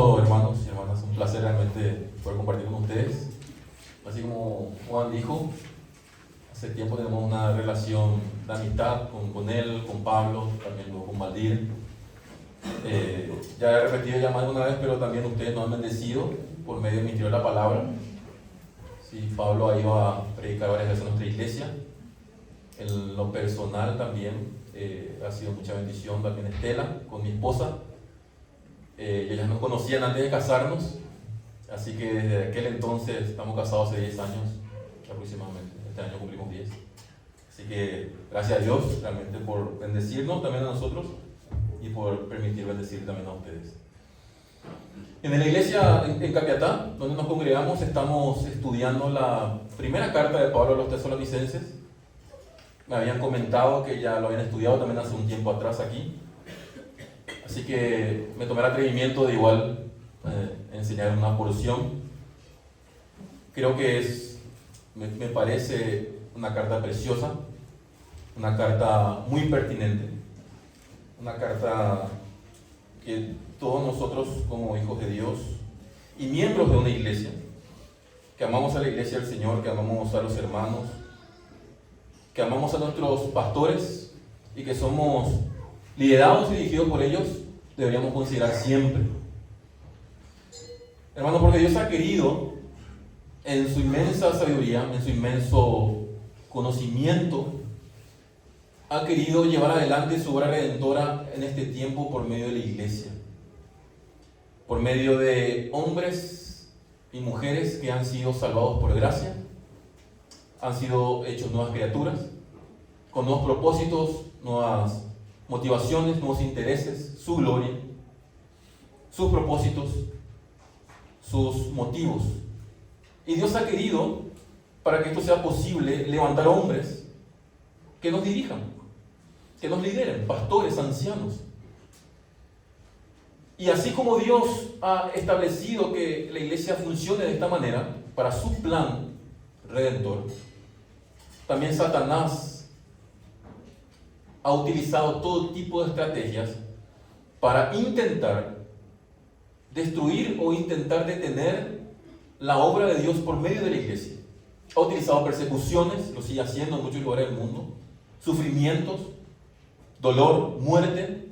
gusto, hermanos y hermanas, un placer realmente poder compartir con ustedes. Así como Juan dijo, hace tiempo tenemos una relación de amistad con él, con Pablo, también luego con Valdir. Ya he repetido ya más de una vez, pero también ustedes nos han bendecido por medio del ministerio de la palabra. Sí, Pablo ha ido a predicar varias veces en nuestra iglesia. En lo personal también ha sido mucha bendición también Estela, con mi esposa. Ellas nos conocían antes de casarnos, así que desde aquel entonces estamos casados hace 10 años aproximadamente. Este año cumplimos 10. Así que gracias a Dios realmente por bendecirnos también a nosotros y por permitir bendecir también a ustedes. En la iglesia en Capiatá, donde nos congregamos, estamos estudiando la primera carta de Pablo a los Tesalonicenses. Me habían comentado que ya lo habían estudiado también hace un tiempo atrás aquí. Así que me tomé el atrevimiento de igual enseñar una porción. Creo que me parece una carta preciosa, una carta muy pertinente, una carta que todos nosotros como hijos de Dios y miembros de una iglesia, que amamos a la iglesia del Señor, que amamos a los hermanos, que amamos a nuestros pastores y que somos liderados y dirigidos por ellos, deberíamos considerar siempre. Hermanos, porque Dios ha querido, en su inmensa sabiduría, en su inmenso conocimiento, ha querido llevar adelante su obra redentora en este tiempo por medio de la iglesia, por medio de hombres y mujeres que han sido salvados por gracia, han sido hechos nuevas criaturas, con nuevos propósitos, nuevas motivaciones, nuevos intereses, su gloria, sus propósitos, sus motivos. Y Dios ha querido, para que esto sea posible, levantar hombres que nos dirijan, que nos lideren, pastores, ancianos. Y así como Dios ha establecido que la iglesia funcione de esta manera, para su plan redentor, también Satanás ha utilizado todo tipo de estrategias para intentar destruir o intentar detener la obra de Dios por medio de la iglesia. Ha utilizado persecuciones, lo sigue haciendo en muchos lugares del mundo, sufrimientos, dolor, muerte,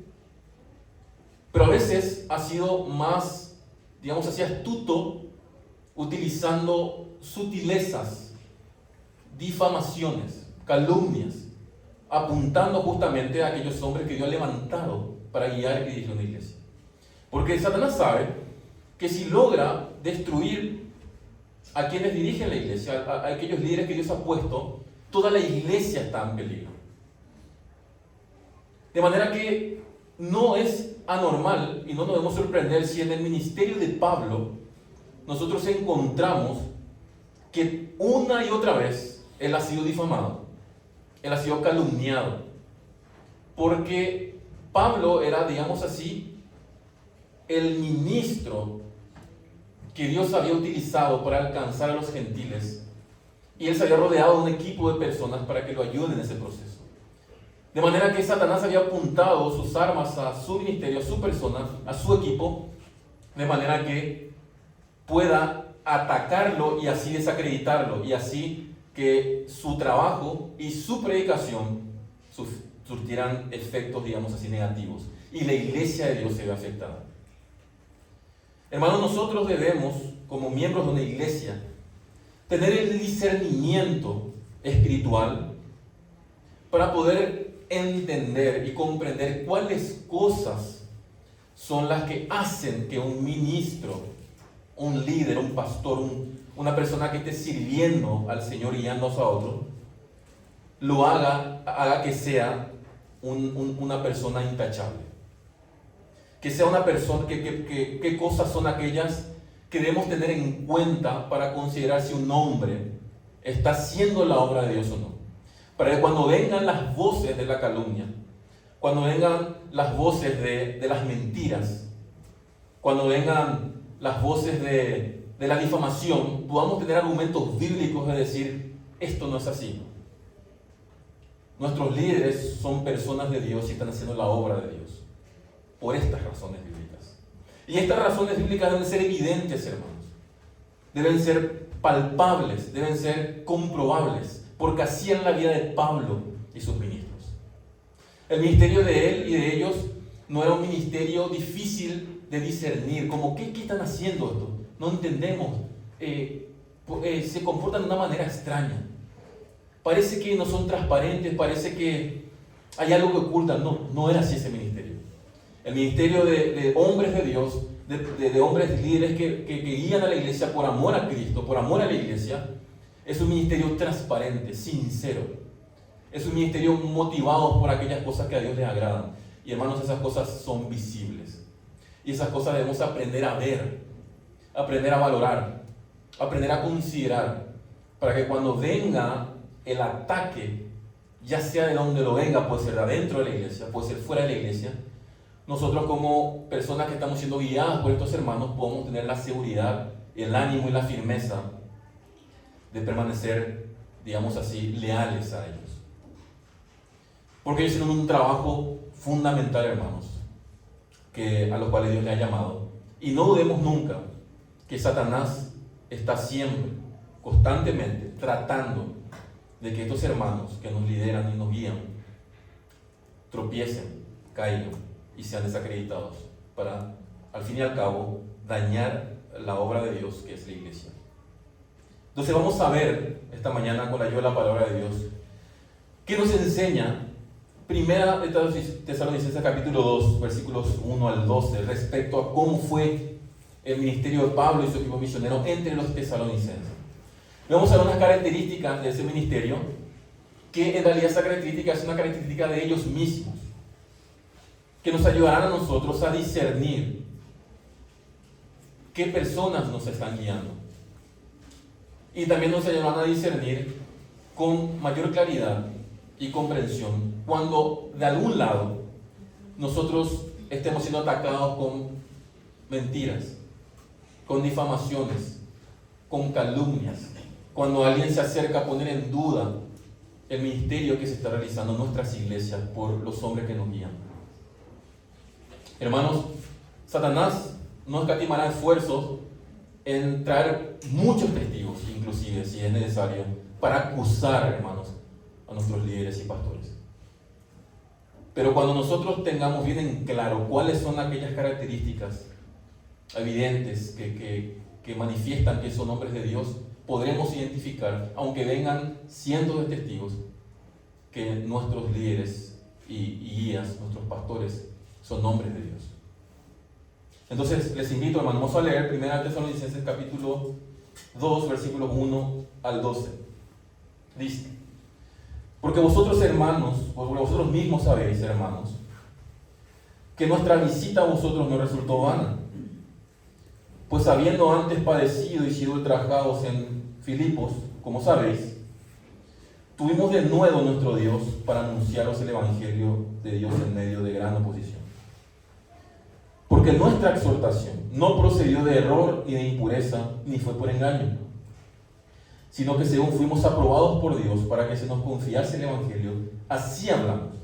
pero a veces ha sido más, digamos así, astuto, utilizando sutilezas, difamaciones, calumnias, apuntando justamente a aquellos hombres que Dios ha levantado para guiar y dirigir una iglesia. Porque Satanás sabe que si logra destruir a quienes dirigen la iglesia, a aquellos líderes que Dios ha puesto, toda la iglesia está en peligro. De manera que no es anormal y no nos debemos sorprender si en el ministerio de Pablo nosotros encontramos que una y otra vez él ha sido difamado, él ha sido calumniado, porque Pablo era, digamos así, el ministro que Dios había utilizado para alcanzar a los gentiles, y él se había rodeado de un equipo de personas para que lo ayuden en ese proceso. De manera que Satanás había apuntado sus armas a su ministerio, a su persona, a su equipo, de manera que pueda atacarlo y así desacreditarlo, y así que su trabajo y su predicación surtieran efectos, digamos así, negativos, y la iglesia de Dios se ve afectada. Hermanos, nosotros debemos, como miembros de una iglesia, tener el discernimiento espiritual para poder entender y comprender cuáles cosas son las que hacen que un ministro, un líder, un pastor, una persona que esté sirviendo al Señor y guiando a otro, lo haga que sea una persona intachable. Que sea una persona, ¿qué cosas son aquellas que debemos tener en cuenta para considerar si un hombre está haciendo la obra de Dios o no? Para que cuando vengan las voces de la calumnia, cuando vengan las voces de las mentiras, cuando vengan las voces de la difamación, podamos tener argumentos bíblicos de decir, esto no es así. Nuestros líderes son personas de Dios y están haciendo la obra de Dios, por estas razones bíblicas. Y estas razones bíblicas deben ser evidentes, hermanos. Deben ser palpables, deben ser comprobables, porque así es la vida de Pablo y sus ministros. El ministerio de él y de ellos no era un ministerio difícil de discernir, como ¿qué están haciendo esto? No entendemos, se comportan de una manera extraña. Parece que no son transparentes, parece que hay algo que ocultan. No era así ese ministerio. El ministerio de hombres de Dios, de hombres líderes que guían a la iglesia por amor a Cristo, por amor a la iglesia, es un ministerio transparente, sincero. Es un ministerio motivado por aquellas cosas que a Dios les agradan. Y hermanos, esas cosas son visibles. Y esas cosas debemos aprender a ver, aprender a valorar, aprender a considerar, para que cuando venga el ataque, ya sea de donde lo venga, puede ser de adentro de la iglesia, puede ser fuera de la iglesia, nosotros como personas que estamos siendo guiadas por estos hermanos podemos tener la seguridad, el ánimo y la firmeza de permanecer, digamos así, leales a ellos. Porque ellos tienen un trabajo fundamental, hermanos, a los cuales Dios les ha llamado. Y no dudemos nunca que Satanás está siempre, constantemente, tratando de que estos hermanos que nos lideran y nos guían tropiecen, caigan y sean desacreditados para, al fin y al cabo, dañar la obra de Dios que es la iglesia. Entonces vamos a ver esta mañana con la ayuda de la palabra de Dios qué nos enseña Primera de Tesalonicenses capítulo 2 versículos 1 al 12 respecto a cómo fue el ministerio de Pablo y su equipo misionero entre los tesalonicenses. Vamos a ver unas características de ese ministerio, que en realidad esa característica es una característica de ellos mismos, que nos ayudarán a nosotros a discernir qué personas nos están guiando. Y también nos ayudarán a discernir con mayor claridad y comprensión cuando de algún lado nosotros estemos siendo atacados con mentiras, con difamaciones, con calumnias, cuando alguien se acerca a poner en duda el ministerio que se está realizando en nuestras iglesias por los hombres que nos guían. Hermanos, Satanás no escatimará esfuerzos en traer muchos testigos, inclusive si es necesario, para acusar, hermanos, a nuestros líderes y pastores. Pero cuando nosotros tengamos bien en claro cuáles son aquellas características evidentes que manifiestan que son hombres de Dios, podremos identificar, aunque vengan cientos de testigos, que nuestros líderes y guías, nuestros pastores, son hombres de Dios. Entonces les invito, hermanos, vamos a leer 1 Tesalonicenses capítulo 2, versículos 1 al 12. Dice: porque vosotros, hermanos, vosotros mismos sabéis, hermanos, que nuestra visita a vosotros no resultó vana, pues habiendo antes padecido y sido ultrajados en Filipos, como sabéis, tuvimos de nuevo nuestro Dios para anunciaros el Evangelio de Dios en medio de gran oposición. Porque nuestra exhortación no procedió de error ni de impureza, ni fue por engaño, sino que según fuimos aprobados por Dios para que se nos confiase el Evangelio, así hablamos,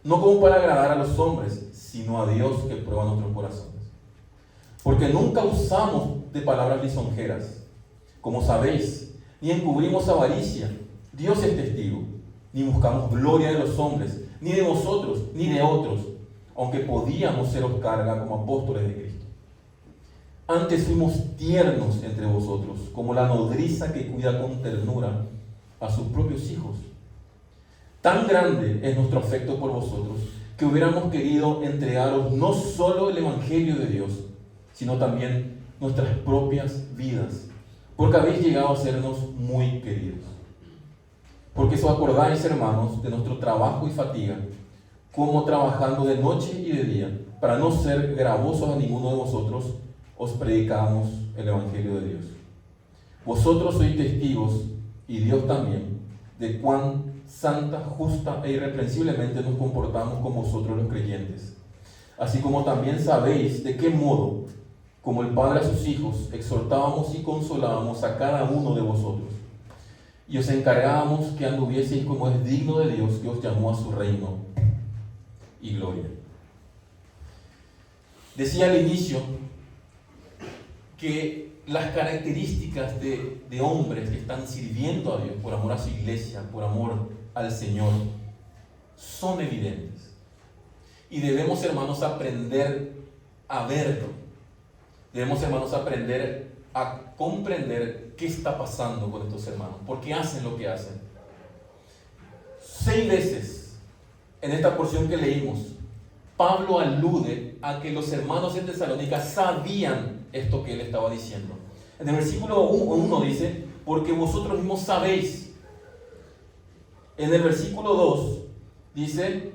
no como para agradar a los hombres, sino a Dios que prueba nuestros corazones. Porque nunca usamos de palabras lisonjeras, como sabéis, ni encubrimos avaricia, Dios es testigo, ni buscamos gloria de los hombres, ni de vosotros, ni de otros, aunque podíamos seros carga como apóstoles de Cristo. Antes fuimos tiernos entre vosotros, como la nodriza que cuida con ternura a sus propios hijos. Tan grande es nuestro afecto por vosotros, que hubiéramos querido entregaros no solo el Evangelio de Dios, sino también nuestras propias vidas, porque habéis llegado a sernos muy queridos. Porque os acordáis, hermanos, de nuestro trabajo y fatiga, como trabajando de noche y de día, para no ser gravosos a ninguno de vosotros, os predicamos el Evangelio de Dios. Vosotros sois testigos, y Dios también, de cuán santa, justa e irreprensiblemente nos comportamos con vosotros los creyentes. Así como también sabéis de qué modo, como el Padre a sus hijos, exhortábamos y consolábamos a cada uno de vosotros, y os encargábamos que anduvieseis como es digno de Dios, que os llamó a su reino y gloria. Decía al inicio que las características de hombres que están sirviendo a Dios por amor a su iglesia, por amor al Señor, son evidentes. Y debemos, hermanos, aprender a verlo. Debemos, hermanos, aprender a comprender qué está pasando con estos hermanos, por qué hacen lo que hacen. 6 veces en esta porción que leímos, Pablo alude a que los hermanos de Tesalónica sabían esto que él estaba diciendo. En el versículo 1 dice, porque vosotros mismos sabéis. En el versículo 2 dice,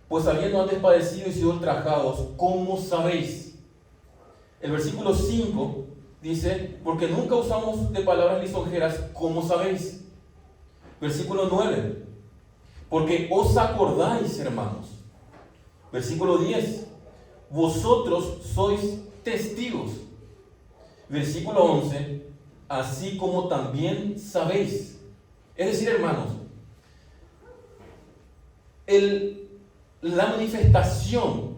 pues habiendo antes padecido y sido ultrajados, ¿cómo sabéis? El versículo 5 dice, porque nunca usamos de palabras lisonjeras, ¿cómo sabéis? Versículo 9, porque os acordáis, hermanos. Versículo 10, vosotros sois testigos. Versículo 11, así como también sabéis. Es decir, hermanos, la manifestación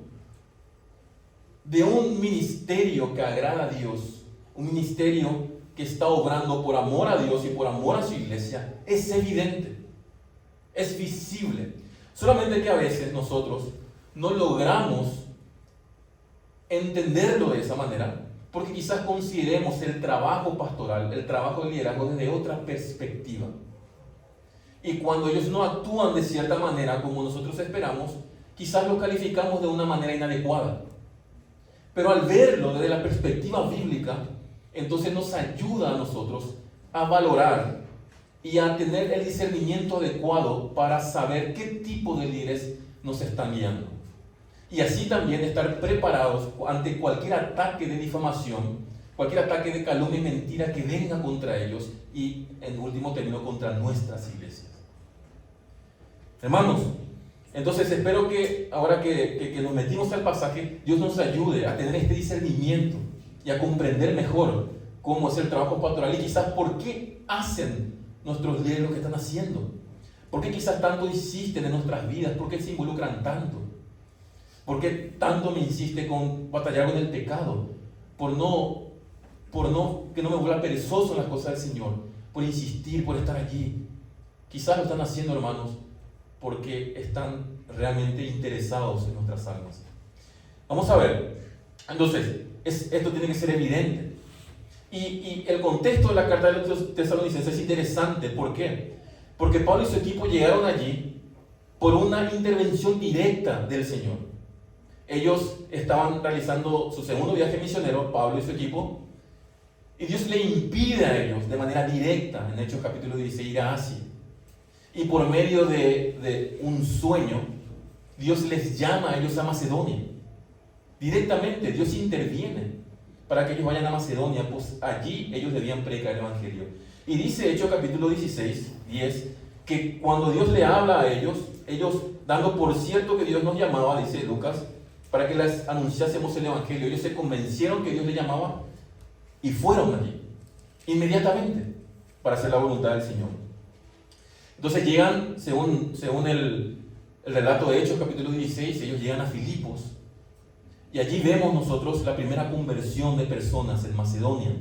de un ministerio que agrada a Dios, un ministerio que está obrando por amor a Dios y por amor a su iglesia, es evidente, es visible. Solamente que a veces nosotros no logramos entenderlo de esa manera, porque quizás consideremos el trabajo pastoral, el trabajo de liderazgo desde otra perspectiva. Y cuando ellos no actúan de cierta manera como nosotros esperamos, quizás lo calificamos de una manera inadecuada. Pero al verlo desde la perspectiva bíblica, entonces nos ayuda a nosotros a valorar y a tener el discernimiento adecuado para saber qué tipo de líderes nos están guiando. Y así también estar preparados ante cualquier ataque de difamación, cualquier ataque de calumnia y mentira que venga contra ellos y, en último término, contra nuestras iglesias. Hermanos, entonces espero que ahora que nos metimos al pasaje, Dios nos ayude a tener este discernimiento y a comprender mejor cómo es el trabajo pastoral y quizás por qué hacen nuestros líderes lo que están haciendo. ¿Por qué quizás tanto insisten en nuestras vidas? ¿Por qué se involucran tanto? ¿Por qué tanto me insiste con batallar con el pecado? Que no me vuelva perezoso en las cosas del Señor, por insistir, por estar allí. Quizás lo están haciendo, hermanos, porque están realmente interesados en nuestras almas. Vamos a ver. Entonces, esto tiene que ser evidente. Y el contexto de la carta de los tesalonicenses es interesante. ¿Por qué? Porque Pablo y su equipo llegaron allí por una intervención directa del Señor. Ellos estaban realizando su segundo viaje misionero, Pablo y su equipo, y Dios le impide a ellos de manera directa, en Hechos capítulo 16, ir a Asia. Y por medio de un sueño, Dios les llama a ellos a Macedonia. Directamente, Dios interviene para que ellos vayan a Macedonia, pues allí ellos debían predicar el Evangelio. Y dice Hechos capítulo 16, 10, que cuando Dios le habla a ellos, dando por cierto que Dios nos llamaba, dice Lucas, para que les anunciásemos el Evangelio, ellos se convencieron que Dios les llamaba y fueron allí, inmediatamente, para hacer la voluntad del Señor. Entonces llegan, según el relato de Hechos, capítulo 16, ellos llegan a Filipos. Y allí vemos nosotros la primera conversión de personas en Macedonia.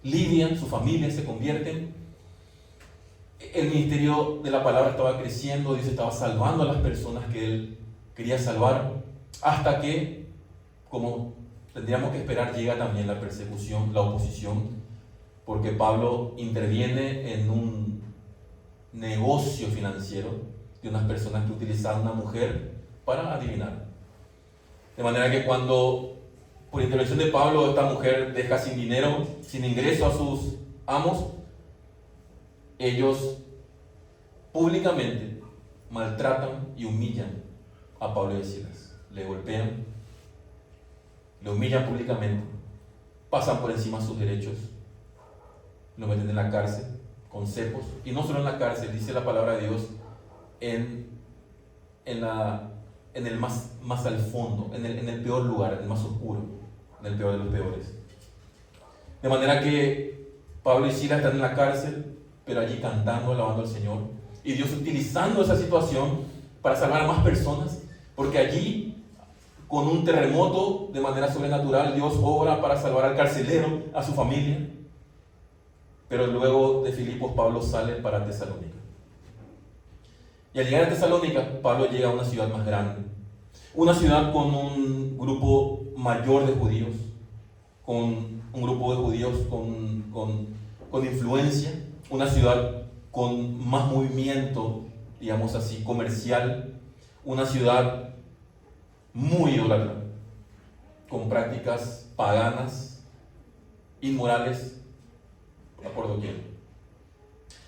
Lidia, su familia se convierten. El ministerio de la palabra estaba creciendo, Dios estaba salvando a las personas que Él quería salvar. Hasta que, como tendríamos que esperar, llega también la persecución, la oposición, porque Pablo interviene en un negocio financiero de unas personas que utilizaban una mujer para adivinar. De manera que cuando, por intervención de Pablo, esta mujer deja sin dinero, sin ingreso a sus amos, ellos públicamente maltratan y humillan a Pablo y Silas. Le golpean, le humillan públicamente, pasan por encima de sus derechos, lo meten en la cárcel con cepos, y no solo en la cárcel, dice la palabra de Dios, en el más al fondo, en el peor lugar, en el más oscuro, en el peor de los peores. De manera que Pablo y Silas están en la cárcel, pero allí cantando, alabando al Señor, y Dios utilizando esa situación para salvar a más personas, porque allí con un terremoto de manera sobrenatural. Dios obra para salvar al carcelero, a su familia. Pero luego de Filipos, Pablo sale para Tesalónica. Y al llegar a Tesalónica, Pablo llega a una ciudad más grande. Una ciudad con un grupo mayor de judíos, con un grupo de judíos con influencia, una ciudad con más movimiento, digamos así, comercial, una ciudad muy idólatra, con prácticas paganas, inmorales, por doquier.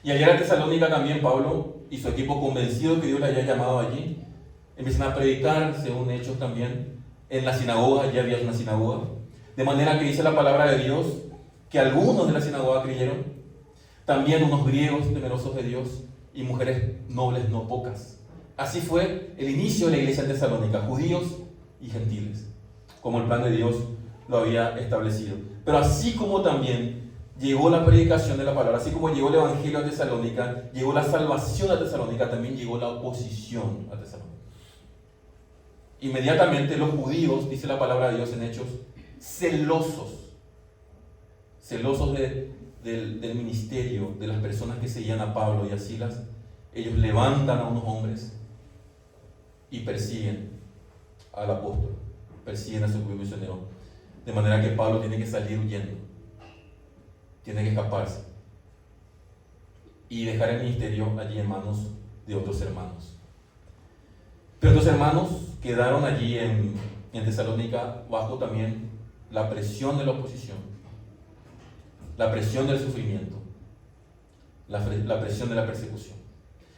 Y al llegar a Tesalónica también Pablo y su equipo, convencido que Dios le haya llamado allí, empiezan a predicar, según Hechos también, en la sinagoga. Ya había una sinagoga, de manera que dice la palabra de Dios que algunos de la sinagoga creyeron, también unos griegos temerosos de Dios y mujeres nobles no pocas. Así fue el inicio de la iglesia en Tesalónica, judíos y gentiles, como el plan de Dios lo había establecido. Pero así como también llegó la predicación de la palabra, así como llegó el evangelio a Tesalónica, llegó la salvación a Tesalónica, también llegó la oposición a Tesalónica. Inmediatamente los judíos, dice la palabra de Dios en Hechos, celosos del ministerio, de las personas que seguían a Pablo y a Silas, ellos levantan a unos hombres y persiguen al apóstol, persiguen a su propio misionero, de manera que Pablo tiene que salir huyendo, tiene que escaparse y dejar el ministerio allí en manos de otros hermanos. Pero estos hermanos quedaron allí en Tesalónica bajo también la presión de la oposición, la presión del sufrimiento, la presión de la persecución.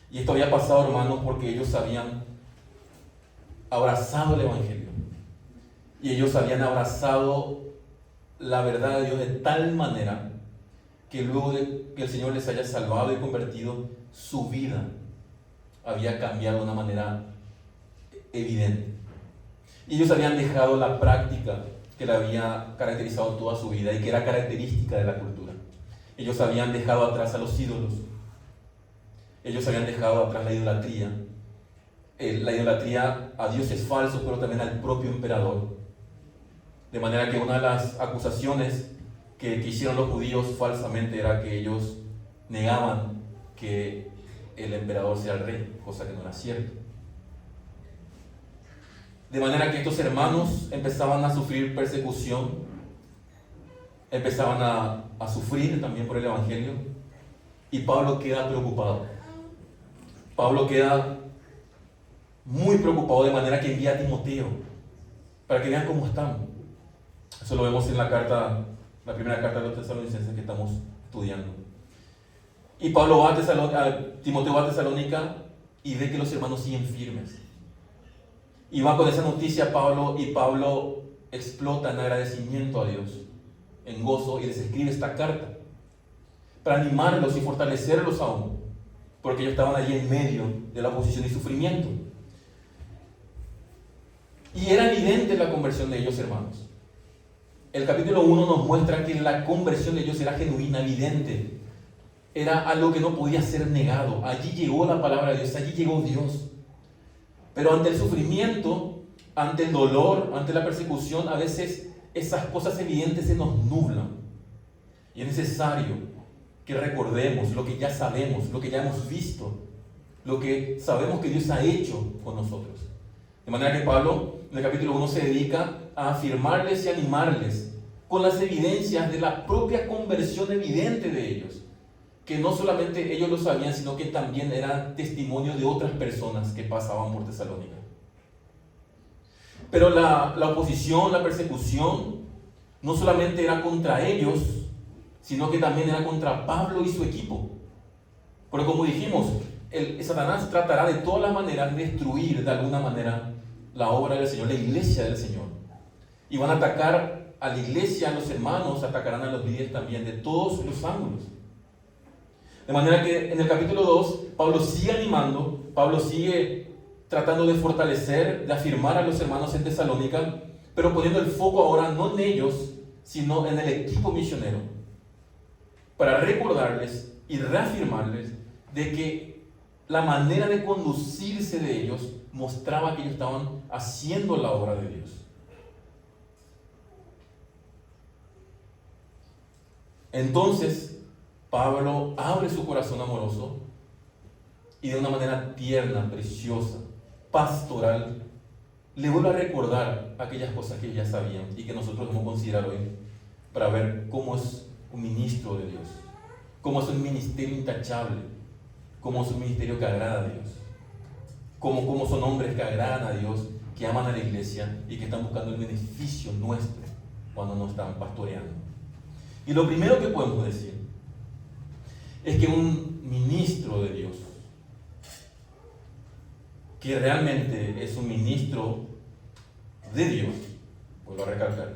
Y esto había pasado, hermanos, porque ellos habían abrazado el evangelio y ellos habían abrazado la verdad de Dios de tal manera que luego de que el Señor les haya salvado y convertido, su vida había cambiado de una manera evidente. Y ellos habían dejado la práctica que le había caracterizado toda su vida y que era característica de la cultura. Ellos habían dejado atrás a los ídolos. Ellos habían dejado atrás la idolatría. La idolatría a dioses falsos, pero también al propio emperador. De manera que una de las acusaciones que hicieron los judíos falsamente era que ellos negaban que el emperador sea el rey, cosa que no era cierto. De manera que estos hermanos empezaban a sufrir persecución, empezaban a sufrir también por el evangelio, y Pablo queda preocupado. Pablo queda muy preocupado, de manera que envía a Timoteo para que vean cómo están. Eso lo vemos en la primera carta de los tesalonicenses que estamos estudiando. Y Timoteo va a Tesalónica y ve que los hermanos siguen firmes. Y va con esa noticia a Pablo, y Pablo explota en agradecimiento a Dios, en gozo, y les escribe esta carta para animarlos y fortalecerlos aún, porque ellos estaban allí en medio de la oposición y sufrimiento. Y era evidente la conversión de ellos, hermanos. El capítulo 1 nos muestra que la conversión de ellos era genuina, evidente. Era algo que no podía ser negado. Allí llegó la palabra de Dios, allí llegó Dios. Pero ante el sufrimiento, ante el dolor, ante la persecución, a veces esas cosas evidentes se nos nublan. Y es necesario que recordemos lo que ya sabemos, lo que ya hemos visto, lo que sabemos que Dios ha hecho con nosotros. De manera que Pablo, en el capítulo 1, se dedica a afirmarles y animarles con las evidencias de la propia conversión evidente de ellos, que no solamente ellos lo sabían, sino que también era testimonio de otras personas que pasaban por Tesalónica. Pero la oposición, la persecución, no solamente era contra ellos, sino que también era contra Pablo y su equipo. Pero como dijimos, Satanás tratará de todas las maneras de destruir de alguna manera la obra del Señor, la iglesia del Señor. Y van a atacar a la iglesia, a los hermanos, atacarán a los líderes también, de todos los ángulos. De manera que en el capítulo 2, Pablo sigue animando, Pablo sigue tratando de fortalecer, de afirmar a los hermanos en Tesalónica, pero poniendo el foco ahora no en ellos, sino en el equipo misionero, para recordarles y reafirmarles de que la manera de conducirse de ellos mostraba que ellos estaban haciendo la obra de Dios. Entonces, Pablo abre su corazón amoroso y de una manera tierna, preciosa, pastoral, le vuelve a recordar aquellas cosas que ya sabían y que nosotros debemos considerar hoy para ver cómo es un ministro de Dios, cómo es un ministerio intachable, cómo es un ministerio que agrada a Dios, cómo son hombres que agradan a Dios, que aman a la iglesia y que están buscando el beneficio nuestro cuando nos están pastoreando. Y lo primero que podemos decir es que un ministro de Dios, que realmente es un ministro de Dios, vuelvo a recalcar,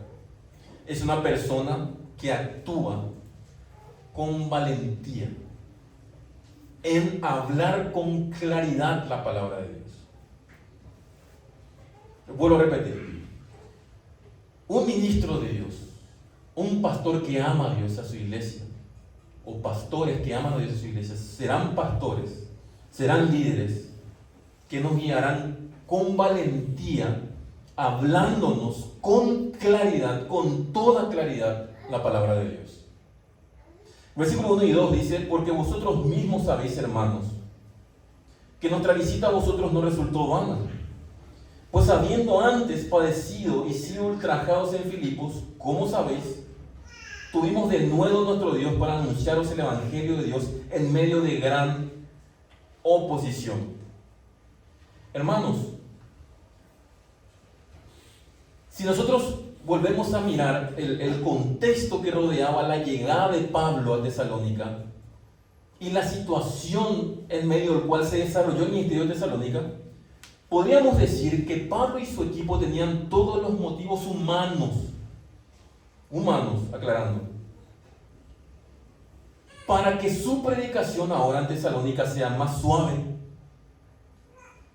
es una persona que actúa con valentía en hablar con claridad la palabra de Dios. Vuelvo a repetir, un ministro de Dios, un pastor que ama a Dios, a su iglesia, o pastores que aman a Dios, a su iglesia, serán pastores, serán líderes que nos guiarán con valentía, hablándonos con claridad, con toda claridad, la palabra de Dios. Versículo 1 y 2 dice: porque vosotros mismos sabéis, hermanos, que nuestra visita a vosotros no resultó vana, pues habiendo antes padecido y sido ultrajados en Filipos, como sabéis, tuvimos de nuevo nuestro Dios para anunciaros el Evangelio de Dios en medio de gran oposición. Hermanos, si nosotros volvemos a mirar el contexto que rodeaba la llegada de Pablo a Tesalónica y la situación en medio del cual se desarrolló el ministerio de Tesalónica, podríamos decir que Pablo y su equipo tenían todos los motivos humanos, aclarando, para que su predicación ahora en Tesalónica sea más suave,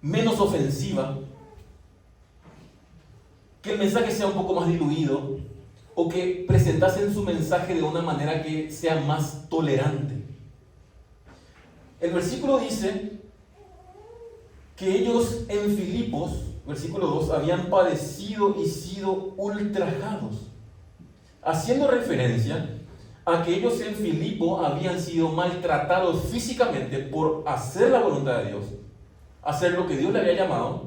menos ofensiva, que el mensaje sea un poco más diluido, o que presentasen su mensaje de una manera que sea más tolerante. El versículo dice que ellos en Filipos, versículo 2, habían padecido y sido ultrajados, haciendo referencia a que ellos en Filipo habían sido maltratados físicamente por hacer la voluntad de Dios, hacer lo que Dios le había llamado,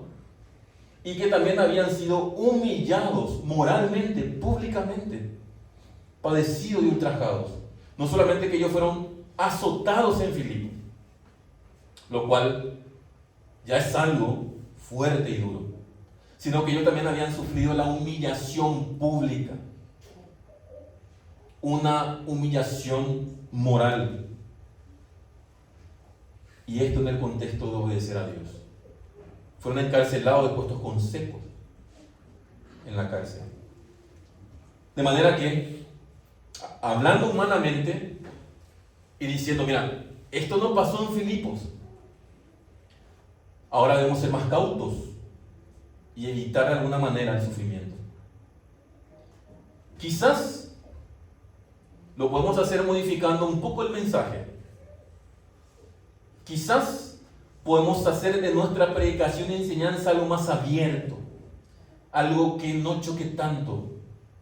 y que también habían sido humillados moralmente, públicamente, padecidos y ultrajados. No solamente que ellos fueron azotados en Filipo, lo cual ya es algo fuerte y duro, sino que ellos también habían sufrido la humillación pública, una humillación moral, y esto en el contexto de obedecer a Dios. Fueron encarcelados y puestos con secos en la cárcel. De manera que, hablando humanamente y diciendo: mira, esto no pasó en Filipos, ahora debemos ser más cautos y evitar de alguna manera el sufrimiento. Quizás lo podemos hacer modificando un poco el mensaje. Quizás podemos hacer de nuestra predicación y enseñanza algo más abierto, algo que no choque tanto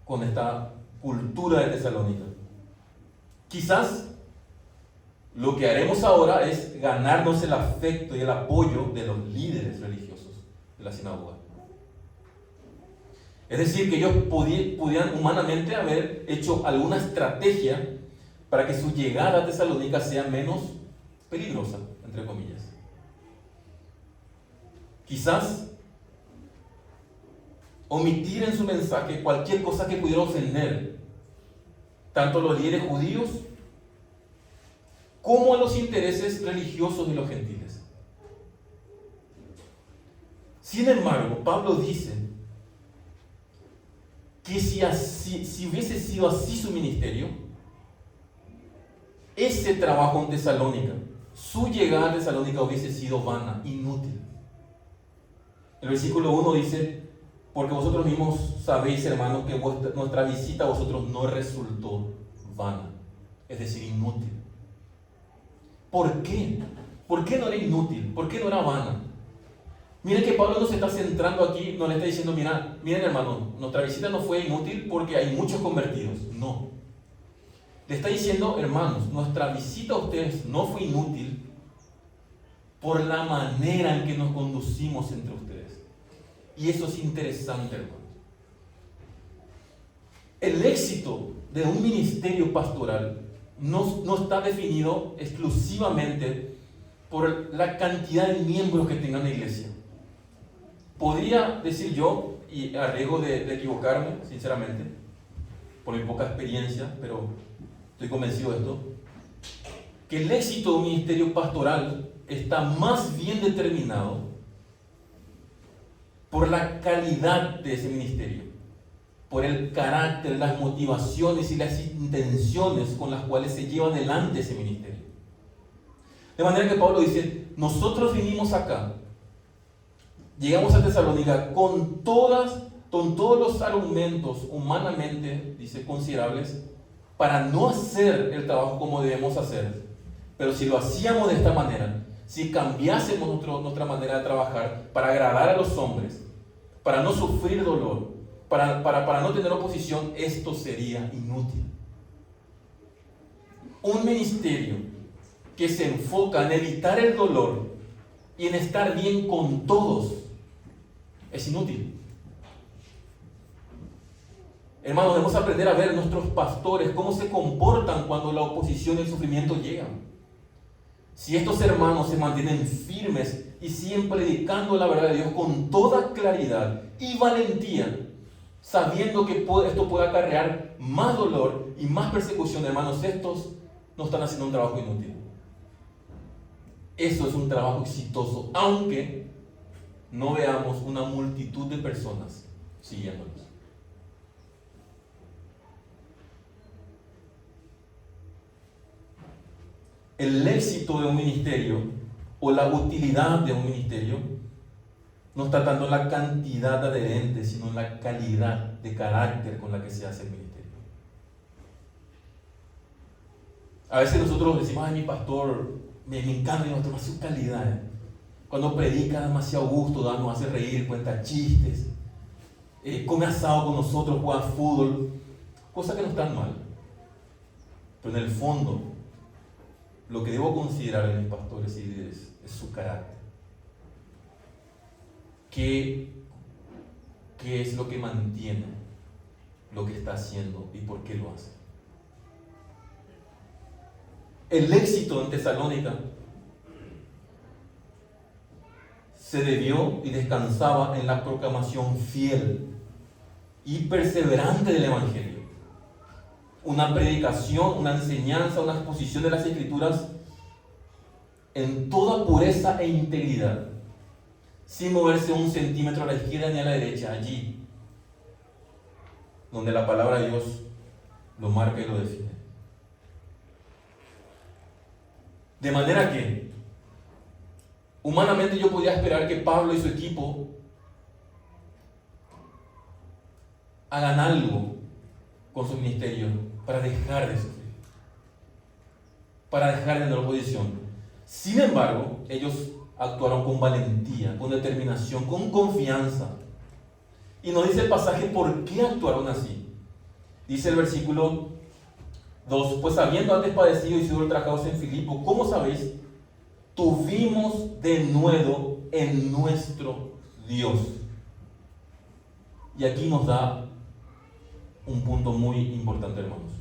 con esta cultura de Tesalónica. Quizás lo que haremos ahora es ganarnos el afecto y el apoyo de los líderes religiosos de la sinagoga. Es decir, que ellos pudieran humanamente haber hecho alguna estrategia para que su llegada a Tesalónica sea menos peligrosa, entre comillas. Quizás omitir en su mensaje cualquier cosa que pudiera ofender tanto a los líderes judíos como a los intereses religiosos de los gentiles. Sin embargo, Pablo dice que si hubiese sido así su ministerio, ese trabajo en Tesalónica, su llegada a Tesalónica hubiese sido vana, inútil. El versículo 1 dice: porque vosotros mismos sabéis, hermanos, que nuestra visita a vosotros no resultó vana, es decir, inútil. ¿Por qué? ¿Por qué no era inútil? ¿Por qué no era vana? Miren que Pablo no se está centrando aquí, no le está diciendo: miren hermano, nuestra visita no fue inútil porque hay muchos convertidos. No. Le está diciendo, hermanos, nuestra visita a ustedes no fue inútil por la manera en que nos conducimos entre ustedes. Y eso es interesante, hermanos. El éxito de un ministerio pastoral no está definido exclusivamente por la cantidad de miembros que tenga una iglesia. Podría decir yo, y a riesgo de equivocarme, sinceramente, por mi poca experiencia, pero estoy convencido de esto, que el éxito de un ministerio pastoral está más bien determinado por la calidad de ese ministerio, por el carácter, las motivaciones y las intenciones con las cuales se lleva adelante ese ministerio. De manera que Pablo dice, nosotros vinimos acá, llegamos a Tesalónica con todos los argumentos humanamente, dice, considerables, para no hacer el trabajo como debemos hacer. Pero si lo hacíamos de esta manera, si cambiásemos nuestra manera de trabajar para agradar a los hombres, para no sufrir dolor, para no tener oposición, esto sería inútil. Un ministerio que se enfoca en evitar el dolor y en estar bien con todos es inútil. Hermanos, debemos aprender a ver nuestros pastores cómo se comportan cuando la oposición y el sufrimiento llegan. Si estos hermanos se mantienen firmes y siempre predicando la verdad de Dios con toda claridad y valentía, sabiendo que esto puede acarrear más dolor y más persecución, hermanos, estos no están haciendo un trabajo inútil. Eso es un trabajo exitoso, aunque no veamos una multitud de personas siguiéndolos. El éxito de un ministerio o la utilidad de un ministerio no está tanto en la cantidad de adherentes, sino en la calidad de carácter con la que se hace el ministerio. A veces nosotros decimos, ay, mi pastor, me encanta mi pastor, su calidad. Cuando predica, demasiado gusto, nos hace reír, cuenta chistes, come asado con nosotros, juega fútbol, cosas que no están mal. Pero en el fondo, lo que debo considerar en mis pastores y líderes es su carácter. ¿Qué es lo que mantiene lo que está haciendo y por qué lo hace? El éxito en Tesalónica se debió y descansaba en la proclamación fiel y perseverante del Evangelio. Una predicación, una enseñanza, una exposición de las Escrituras en toda pureza e integridad, sin moverse un centímetro a la izquierda ni a la derecha, allí donde la palabra de Dios lo marca y lo define. De manera que, humanamente yo podía esperar que Pablo y su equipo hagan algo con su ministerio para dejar de sufrir, para dejar de tener oposición. Sin embargo, ellos actuaron con valentía, con determinación, con confianza. Y nos dice el pasaje por qué actuaron así. Dice el versículo 2, pues habiendo antes padecido y sido ultrajados en Filipo, ¿cómo sabéis? Tuvimos denuedo en nuestro Dios. Y aquí nos da un punto muy importante, hermanos.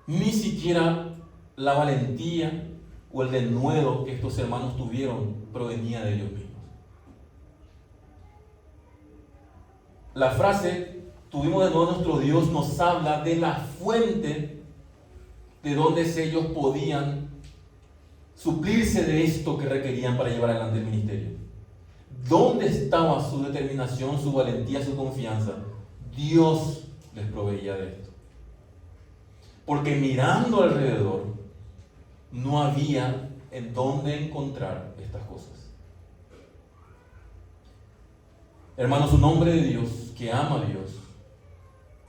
Ni siquiera la valentía o el denuedo que estos hermanos tuvieron provenía de ellos mismos. La frase tuvimos de nuevo nuestro Dios nos habla de la fuente de donde ellos podían suplirse de esto que requerían para llevar adelante el ministerio. ¿Dónde estaba su determinación, su valentía, su confianza? Dios les proveía de esto. Porque mirando alrededor, no había en dónde encontrar estas cosas. Hermanos, un hombre de Dios, que ama a Dios,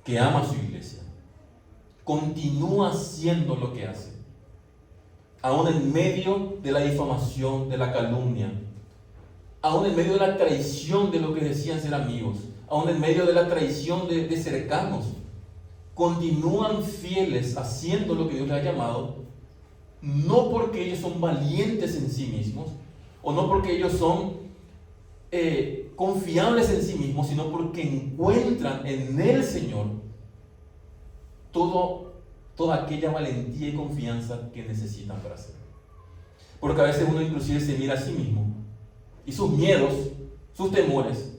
que ama a su iglesia, continúa haciendo lo que hace, aún en medio de la difamación, de la calumnia, aún en medio de la traición de lo que decían ser amigos, aún en medio de la traición de cercanos. continúan fieles haciendo lo que Dios les ha llamado, no porque ellos son valientes en sí mismos, o no porque ellos son confiables en sí mismos, sino porque encuentran en el Señor toda aquella valentía y confianza que necesitan para hacerlo. Porque a veces uno inclusive se mira a sí mismo y sus miedos, sus temores,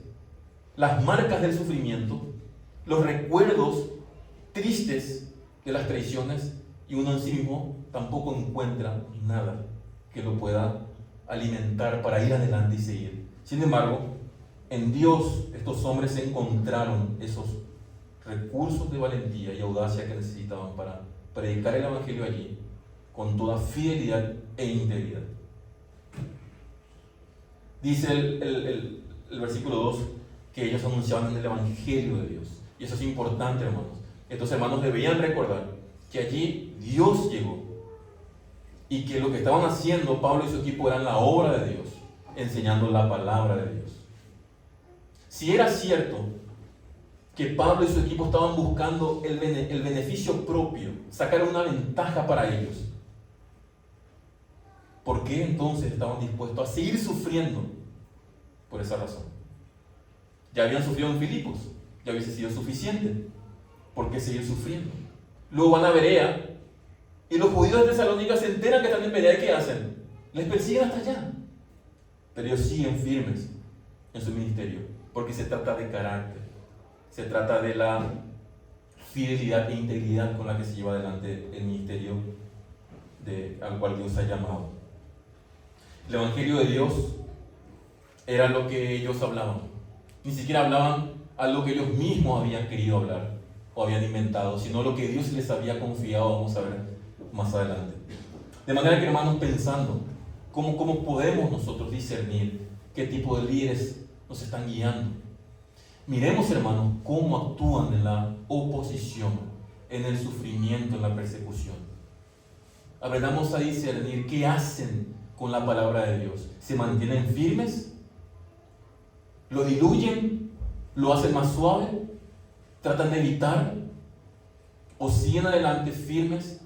las marcas del sufrimiento, los recuerdos tristes de las traiciones, y uno en sí mismo tampoco encuentra nada que lo pueda alimentar para ir adelante y seguir. Sin embargo, en Dios estos hombres encontraron esos recursos de valentía y audacia que necesitaban para predicar el Evangelio allí con toda fidelidad e integridad. Dice el versículo 2 que ellos anunciaban el Evangelio de Dios. Y eso es importante, hermanos. Estos hermanos debían recordar que allí Dios llegó y que lo que estaban haciendo Pablo y su equipo eran la obra de Dios, enseñando la palabra de Dios. Si era cierto que Pablo y su equipo estaban buscando el beneficio propio, sacar una ventaja para ellos, ¿por qué entonces estaban dispuestos a seguir sufriendo por esa razón? Ya habían sufrido en Filipos, ya hubiese sido suficiente. ¿Por qué seguir sufriendo? Luego van a Berea y los judíos de Tesalónica se enteran que están en Berea. ¿Y qué hacen? Les persiguen hasta allá. Pero ellos siguen firmes en su ministerio, porque se trata de carácter, se trata de la fidelidad e integridad con la que se lleva adelante el ministerio al cual Dios ha llamado. El Evangelio de Dios era lo que ellos hablaban. Ni siquiera hablaban algo que ellos mismos habían querido hablar o habían inventado, sino lo que Dios les había confiado. Vamos a ver más adelante. De manera que, hermanos, pensando cómo podemos nosotros discernir qué tipo de líderes nos están guiando. Miremos, hermanos, cómo actúan en la oposición, en el sufrimiento, en la persecución. Aprendamos a discernir qué hacen con la palabra de Dios. ¿Se mantienen firmes? ¿Lo diluyen? ¿Lo hacen más suave? ¿Tratan de evitar? ¿O siguen adelante firmes,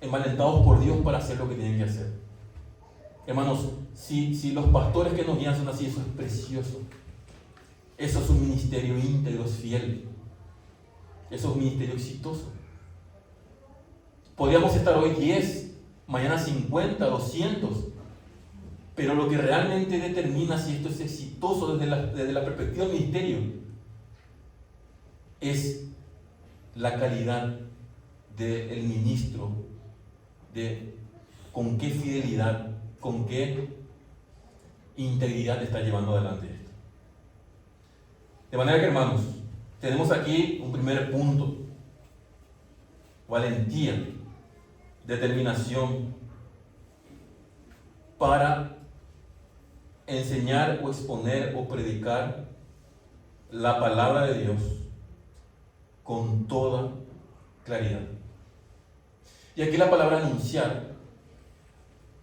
envalentados por Dios para hacer lo que tienen que hacer? Hermanos, si los pastores que nos guían son así, eso es precioso. Eso es un ministerio íntegro, es fiel. Eso es un ministerio exitoso. Podríamos estar hoy 10, mañana 50, 200, pero lo que realmente determina si esto es exitoso desde la perspectiva del ministerio es la calidad del ministro, de con qué fidelidad, con qué integridad está llevando adelante esto. De manera que, hermanos, tenemos aquí un primer punto: valentía, determinación para enseñar o exponer o predicar la palabra de Dios con toda claridad. Y aquí la palabra anunciar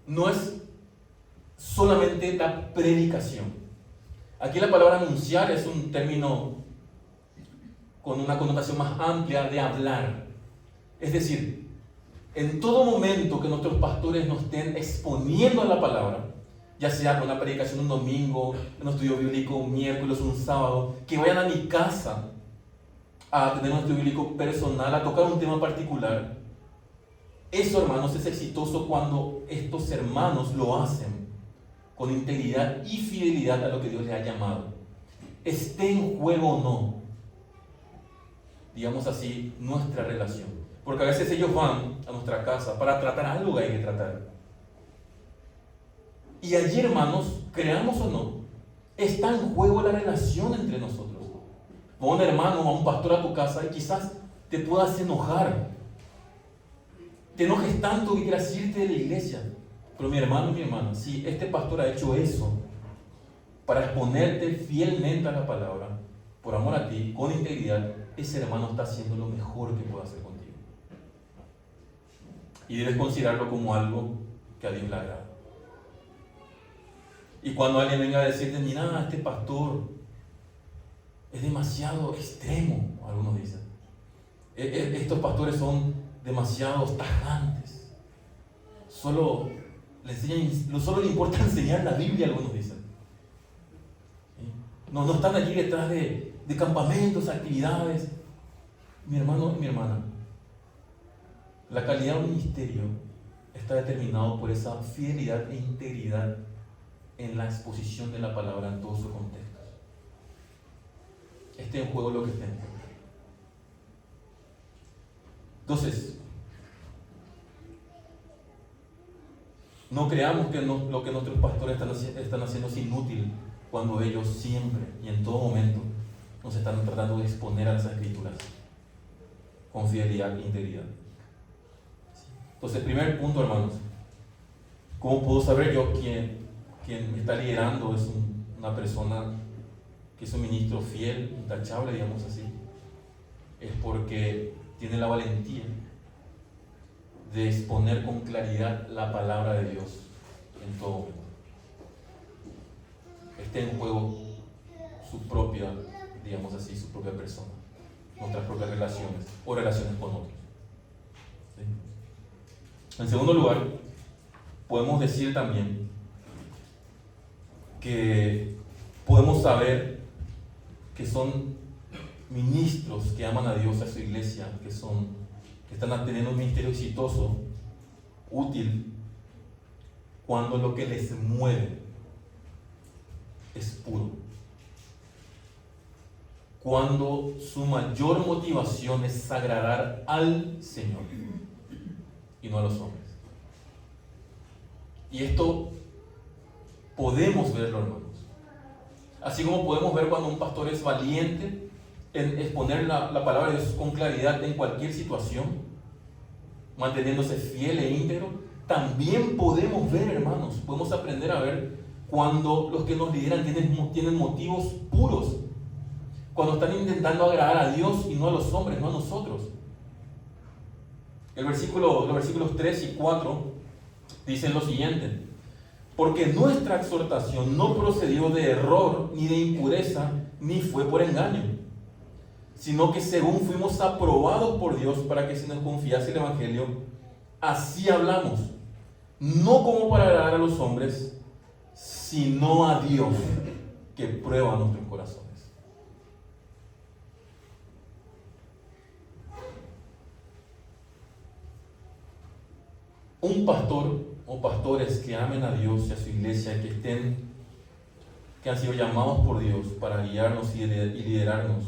no es solamente la predicación. Aquí la palabra anunciar es un término con una connotación más amplia de hablar. Es decir, en todo momento que nuestros pastores nos estén exponiendo la palabra, ya sea con una predicación un domingo, un estudio bíblico un miércoles, un sábado, que vayan a mi casa a tener un estudio bíblico personal, a tocar un tema particular. Eso, hermanos, es exitoso cuando estos hermanos lo hacen con integridad y fidelidad a lo que Dios les ha llamado. Esté en juego o no, digamos así, nuestra relación. Porque a veces ellos van a nuestra casa para tratar algo que hay que tratar. Y allí, hermanos, creamos o no, está en juego la relación entre nosotros. Va un hermano o un pastor a tu casa y quizás te puedas enojar. Te enojes tanto que quieras irte de la iglesia. Pero mi hermano y mi hermana, si este pastor ha hecho eso para exponerte fielmente a la palabra, por amor a ti, con integridad, ese hermano está haciendo lo mejor que puede hacer contigo. Y debes considerarlo como algo que a Dios le agrada. Y cuando alguien venga a decirte, mira, este pastor es demasiado extremo, algunos dicen, Estos pastores son demasiados tajantes. Solo le importa enseñar la Biblia, algunos dicen. No están allí detrás de campamentos, actividades. Mi hermano y mi hermana, la calidad de un ministerio está determinado por esa fidelidad e integridad en la exposición de la palabra en todos sus contextos. Esté en juego lo que esté en juego. Entonces, no creamos que lo que nuestros pastores están haciendo es inútil, cuando ellos siempre y en todo momento nos están tratando de exponer a las Escrituras con fidelidad e integridad. Entonces, primer punto, hermanos, ¿cómo puedo saber yo quién me está liderando es una persona que es un ministro fiel, intachable, digamos así? Es porque tiene la valentía de exponer con claridad la palabra de Dios en todo momento. Esté en juego su propia, digamos así, su propia persona, nuestras propias relaciones o relaciones con otros. ¿Sí? En segundo lugar, podemos decir también que podemos saber que son ministros que aman a Dios, a su iglesia, que están teniendo un ministerio exitoso, útil, cuando lo que les mueve es puro. Cuando su mayor motivación es agradar al Señor y no a los hombres. Y esto podemos verlo, hermanos. Así como podemos ver cuando un pastor es valiente en exponer la palabra de Dios con claridad en cualquier situación, manteniéndose fiel e íntegro, también podemos ver, hermanos, podemos aprender a ver cuando los que nos lideran tienen motivos puros, cuando están intentando agradar a Dios y no a los hombres, no a nosotros. Los versículos 3 y 4 dicen lo siguiente: porque nuestra exhortación no procedió de error, ni de impureza, ni fue por engaño, sino que según fuimos aprobados por Dios para que se nos confiase el Evangelio, así hablamos, no como para agradar a los hombres, sino a Dios, que prueba nuestros corazones. Un pastor o pastores que amen a Dios y a su iglesia, que han sido llamados por Dios para guiarnos y liderarnos,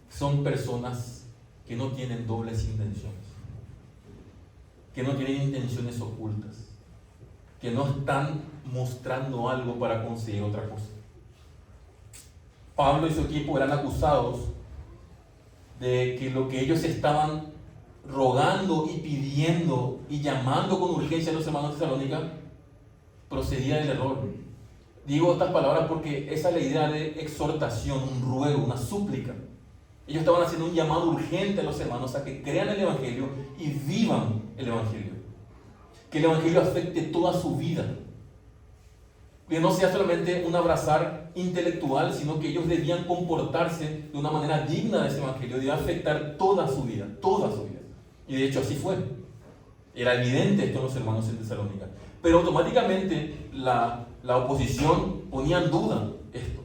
son personas que no tienen dobles intenciones, que no tienen intenciones ocultas, que no están mostrando algo para conseguir otra cosa. Pablo y su equipo eran acusados de que lo que ellos estaban rogando y pidiendo y llamando con urgencia a los hermanos de Tesalónica procedía del error. Digo estas palabras porque esa es la idea de exhortación, un ruego, una súplica. Ellos estaban haciendo un llamado urgente a los hermanos a que crean el Evangelio y vivan el Evangelio. Que el Evangelio afecte toda su vida. Que no sea solamente un abrazar intelectual, sino que ellos debían comportarse de una manera digna de ese Evangelio, debía afectar toda su vida, toda su vida. Y de hecho así fue. Era evidente esto en los hermanos en Tesalónica. Pero automáticamente la oposición ponía en duda esto.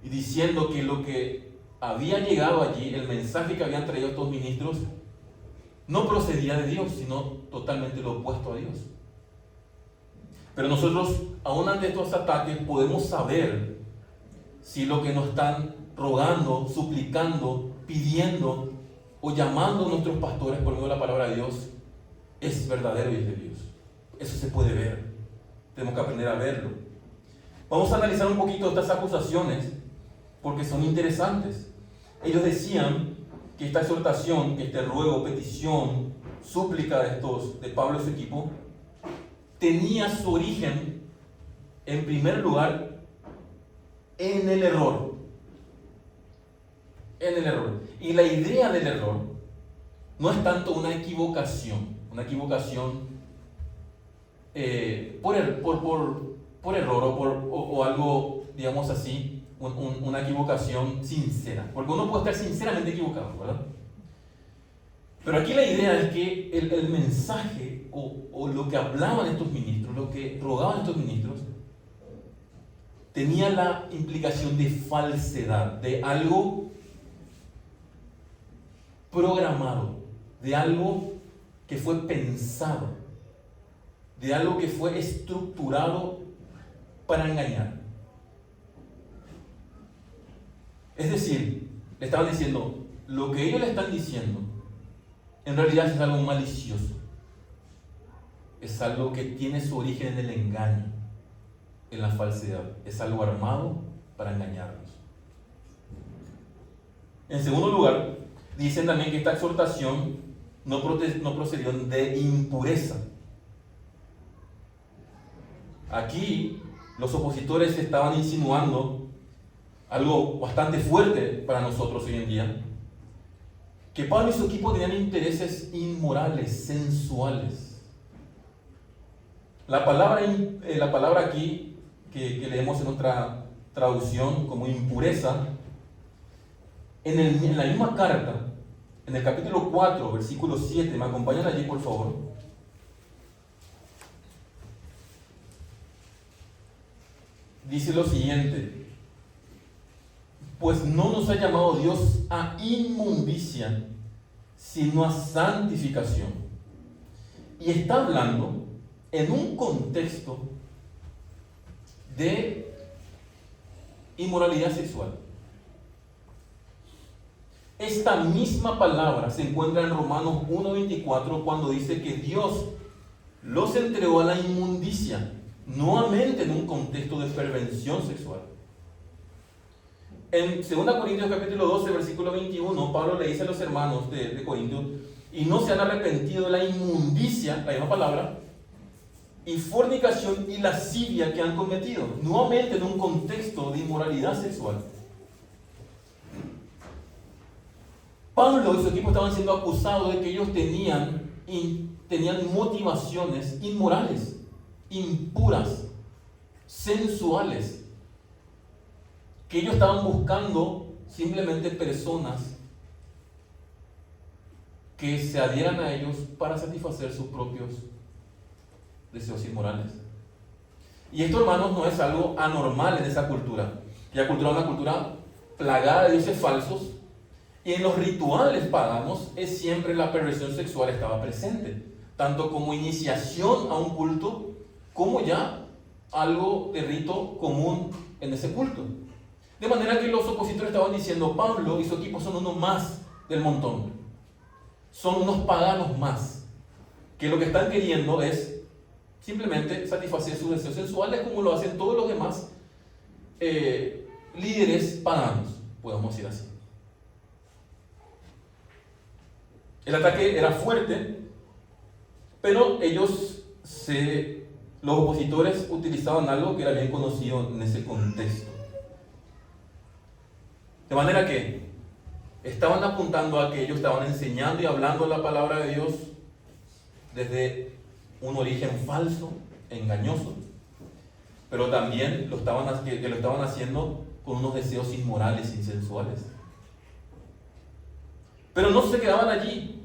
Y diciendo que lo que había llegado allí, el mensaje que habían traído estos ministros, no procedía de Dios, sino totalmente lo opuesto a Dios. Pero nosotros, aún ante estos ataques, podemos saber si lo que nos están rogando, suplicando, pidiendo o llamando a nuestros pastores por medio de la palabra de Dios es verdadero y es de Dios. Eso se puede ver. Tenemos que aprender a verlo. Vamos a analizar un poquito estas acusaciones porque son interesantes. Ellos decían que esta exhortación, que este ruego, petición, súplica de Pablo y su equipo, tenía su origen, en primer lugar, en el error. En el error. Y la idea del error no es tanto una equivocación por error o algo, digamos así, una equivocación sincera, porque uno puede estar sinceramente equivocado, ¿verdad? Pero aquí la idea es que el mensaje o lo que hablaban estos ministros, lo que rogaban estos ministros, tenía la implicación de falsedad, de algo programado, de algo que fue pensado, de algo que fue estructurado para engañar. Es decir, le estaban diciendo, lo que ellos le están diciendo, en realidad es algo malicioso. Es algo que tiene su origen en el engaño, en la falsedad. Es algo armado para engañarnos. En segundo lugar, dicen también que esta exhortación no procedió de impureza. Aquí los opositores estaban insinuando algo bastante fuerte para nosotros hoy en día, que Pablo y su equipo tenían intereses inmorales, sensuales. La palabra aquí que leemos en nuestra traducción como impureza, en la misma carta, en el capítulo 4, versículo 7, ¿me acompañan allí por favor? Dice lo siguiente: pues no nos ha llamado Dios a inmundicia, sino a santificación. Y está hablando en un contexto de inmoralidad sexual. Esta misma palabra se encuentra en Romanos 1:24 cuando dice que Dios los entregó a la inmundicia, nuevamente en un contexto de perversión sexual. En 2 Corintios capítulo 12, versículo 21, Pablo le dice a los hermanos de Corintios, y no se han arrepentido de la inmundicia, la misma palabra, y fornicación y lascivia que han cometido, nuevamente en un contexto de inmoralidad sexual. Pablo y su equipo estaban siendo acusados de que ellos tenían motivaciones inmorales, impuras, sensuales, que ellos estaban buscando simplemente personas que se adhieran a ellos para satisfacer sus propios deseos inmorales. Y esto, hermanos, no es algo anormal en esa cultura. La cultura es una cultura plagada de dioses falsos, y en los rituales paganos es siempre la perversión sexual estaba presente, tanto como iniciación a un culto, como ya algo de rito común en ese culto. De manera que los opositores estaban diciendo, Pablo y su equipo son uno más del montón, son unos paganos más, que lo que están queriendo es simplemente satisfacer sus deseos sensuales, como lo hacen todos los demás líderes paganos, podemos decir así. El ataque era fuerte, pero los opositores utilizaban algo que era bien conocido en ese contexto. De manera que estaban apuntando a que ellos estaban enseñando y hablando la palabra de Dios desde un origen falso, engañoso, pero también que lo estaban haciendo con unos deseos inmorales, insensuales. Pero no se quedaban allí.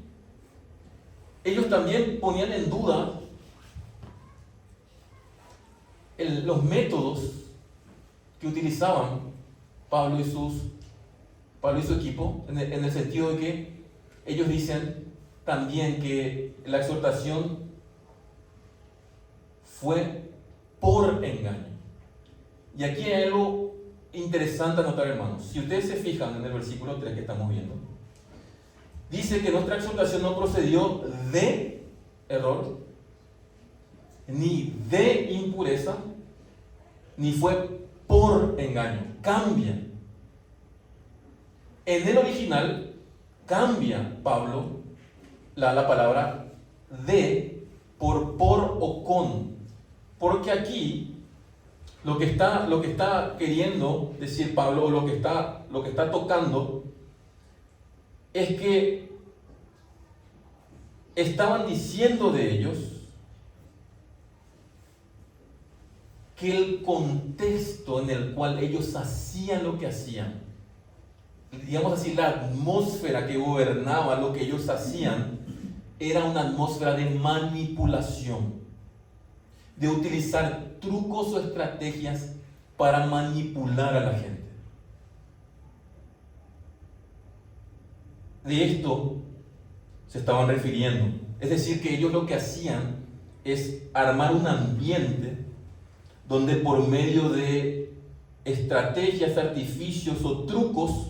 Ellos también ponían en duda los métodos que utilizaban Pablo y su equipo, en el sentido de que ellos dicen también que la exhortación fue por engaño. Y aquí hay algo interesante a notar, hermanos. Si ustedes se fijan en el versículo 3 que estamos viendo, dice que nuestra exhortación no procedió de error, ni de impureza, ni fue por engaño. Cambia. En el original cambia Pablo la palabra de por o con, porque aquí lo que está queriendo decir Pablo, o lo que está tocando, es que estaban diciendo de ellos que el contexto en el cual ellos hacían lo que hacían, digamos así, la atmósfera que gobernaba lo que ellos hacían, era una atmósfera de manipulación, de utilizar trucos o estrategias para manipular a la gente. De esto se estaban refiriendo. Es decir, que ellos lo que hacían es armar un ambiente donde por medio de estrategias, artificios o trucos,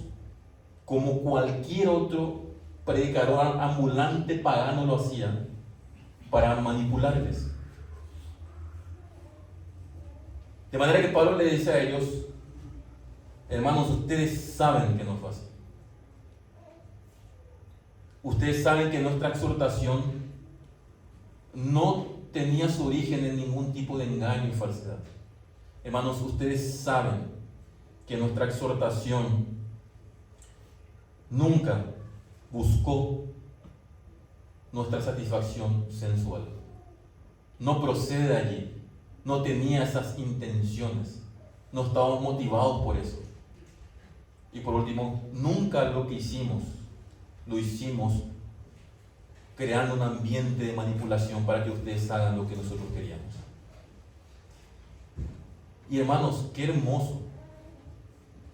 como cualquier otro predicador ambulante pagano lo hacía, para manipularles. De manera que Pablo le dice a ellos: hermanos, ustedes saben que no fue así. Ustedes saben que nuestra exhortación no tenía su origen en ningún tipo de engaño y falsedad. Hermanos, ustedes saben que nuestra exhortación nunca buscó nuestra satisfacción sensual. No procede de allí. No tenía esas intenciones. No estábamos motivados por eso. Y por último, nunca lo que hicimos lo hicimos creando un ambiente de manipulación para que ustedes hagan lo que nosotros queríamos. Y hermanos, qué hermoso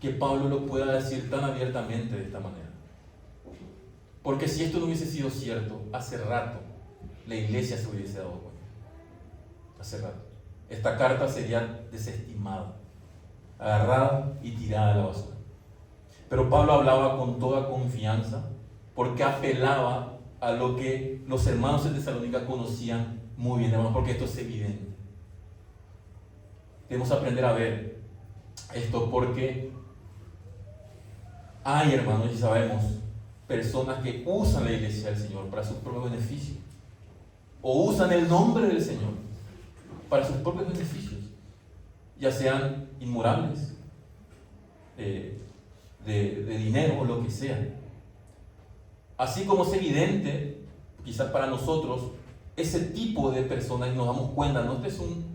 que Pablo lo pueda decir tan abiertamente de esta manera. Porque si esto no hubiese sido cierto, hace rato la iglesia se hubiese dado cuenta. Hace rato. Esta carta sería desestimada, agarrada y tirada a la basura. Pero Pablo hablaba con toda confianza, porque apelaba a lo que los hermanos en Tesalónica conocían muy bien, hermanos, porque esto es evidente. Debemos aprender a ver esto, porque hay, hermanos, y sabemos, personas que usan la iglesia del Señor para sus propios beneficios, o usan el nombre del Señor para sus propios beneficios, ya sean inmorales, de dinero o lo que sea. Así como es evidente, quizás para nosotros, ese tipo de personas, y nos damos cuenta, no, este es un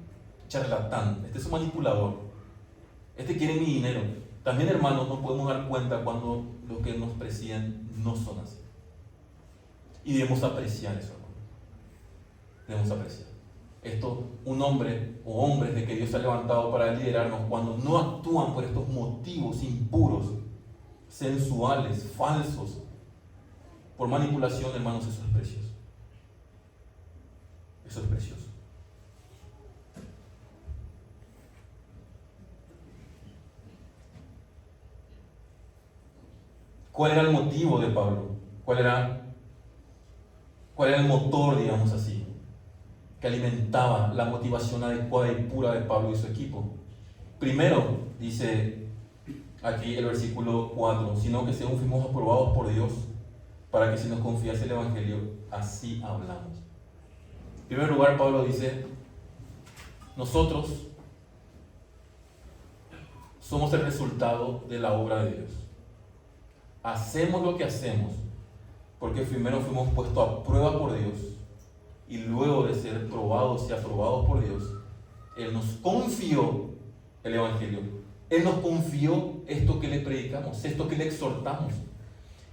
charlatán, este es un manipulador, este quiere mi dinero. También, hermanos, nos podemos dar cuenta cuando los que nos presiden no son así. Y debemos apreciar eso, hermano. Debemos apreciar. Esto, un hombre o hombres de que Dios ha levantado para liderarnos, cuando no actúan por estos motivos impuros, sensuales, falsos, por manipulación, hermanos, eso es precioso. Eso es precioso. ¿Cuál era el motivo de Pablo? ¿Cuál era el motor, digamos así, que alimentaba la motivación adecuada y pura de Pablo y su equipo? Primero, dice aquí el versículo 4, sino que según fuimos aprobados por Dios, para que se nos confiase el Evangelio, así hablamos. En primer lugar, Pablo dice: nosotros somos el resultado de la obra de Dios. Hacemos lo que hacemos porque primero fuimos puestos a prueba por Dios, y luego de ser probados y aprobados por Dios, Él nos confió el Evangelio. Él nos confió esto que le predicamos, esto que le exhortamos.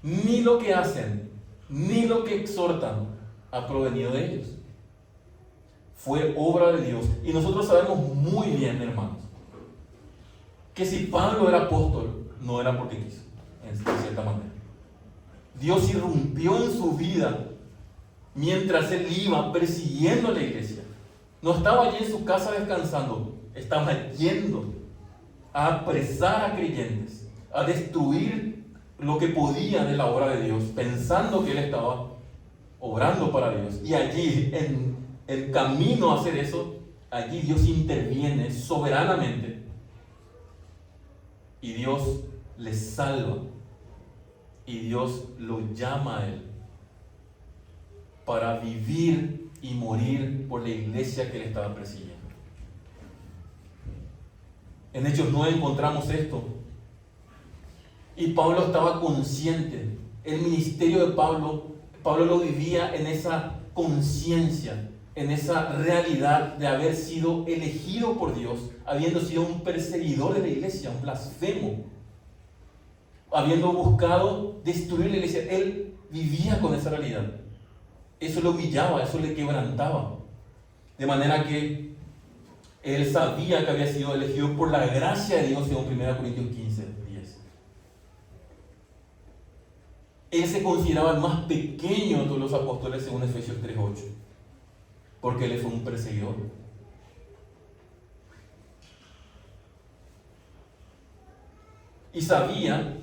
Ni lo que hacen, ni lo que exhortan ha provenido de ellos. Fue obra de Dios. Y nosotros sabemos muy bien, hermanos, que si Pablo era apóstol, no era porque quiso, en cierta manera. Dios irrumpió en su vida mientras él iba persiguiendo a la iglesia. No estaba allí en su casa descansando, estaba yendo a apresar a creyentes, a destruir lo que podía de la obra de Dios, pensando que él estaba obrando para Dios. Y allí, en el camino a hacer eso, allí Dios interviene soberanamente y Dios le salva, y Dios lo llama a él para vivir y morir por la iglesia que él estaba persiguiendo. En Hechos 9 encontramos esto. Y Pablo estaba consciente. El ministerio de Pablo lo vivía en esa conciencia en esa realidad de haber sido elegido por Dios, habiendo sido un perseguidor de la iglesia, un blasfemo, habiendo buscado destruir la iglesia. Él vivía con esa realidad. Eso lo humillaba, eso le quebrantaba. De manera que él sabía que había sido elegido por la gracia de Dios, según 1 Corintios 15:10. Él se consideraba el más pequeño de todos los apóstoles, según Efesios 3:8, porque él fue un perseguidor. Y sabía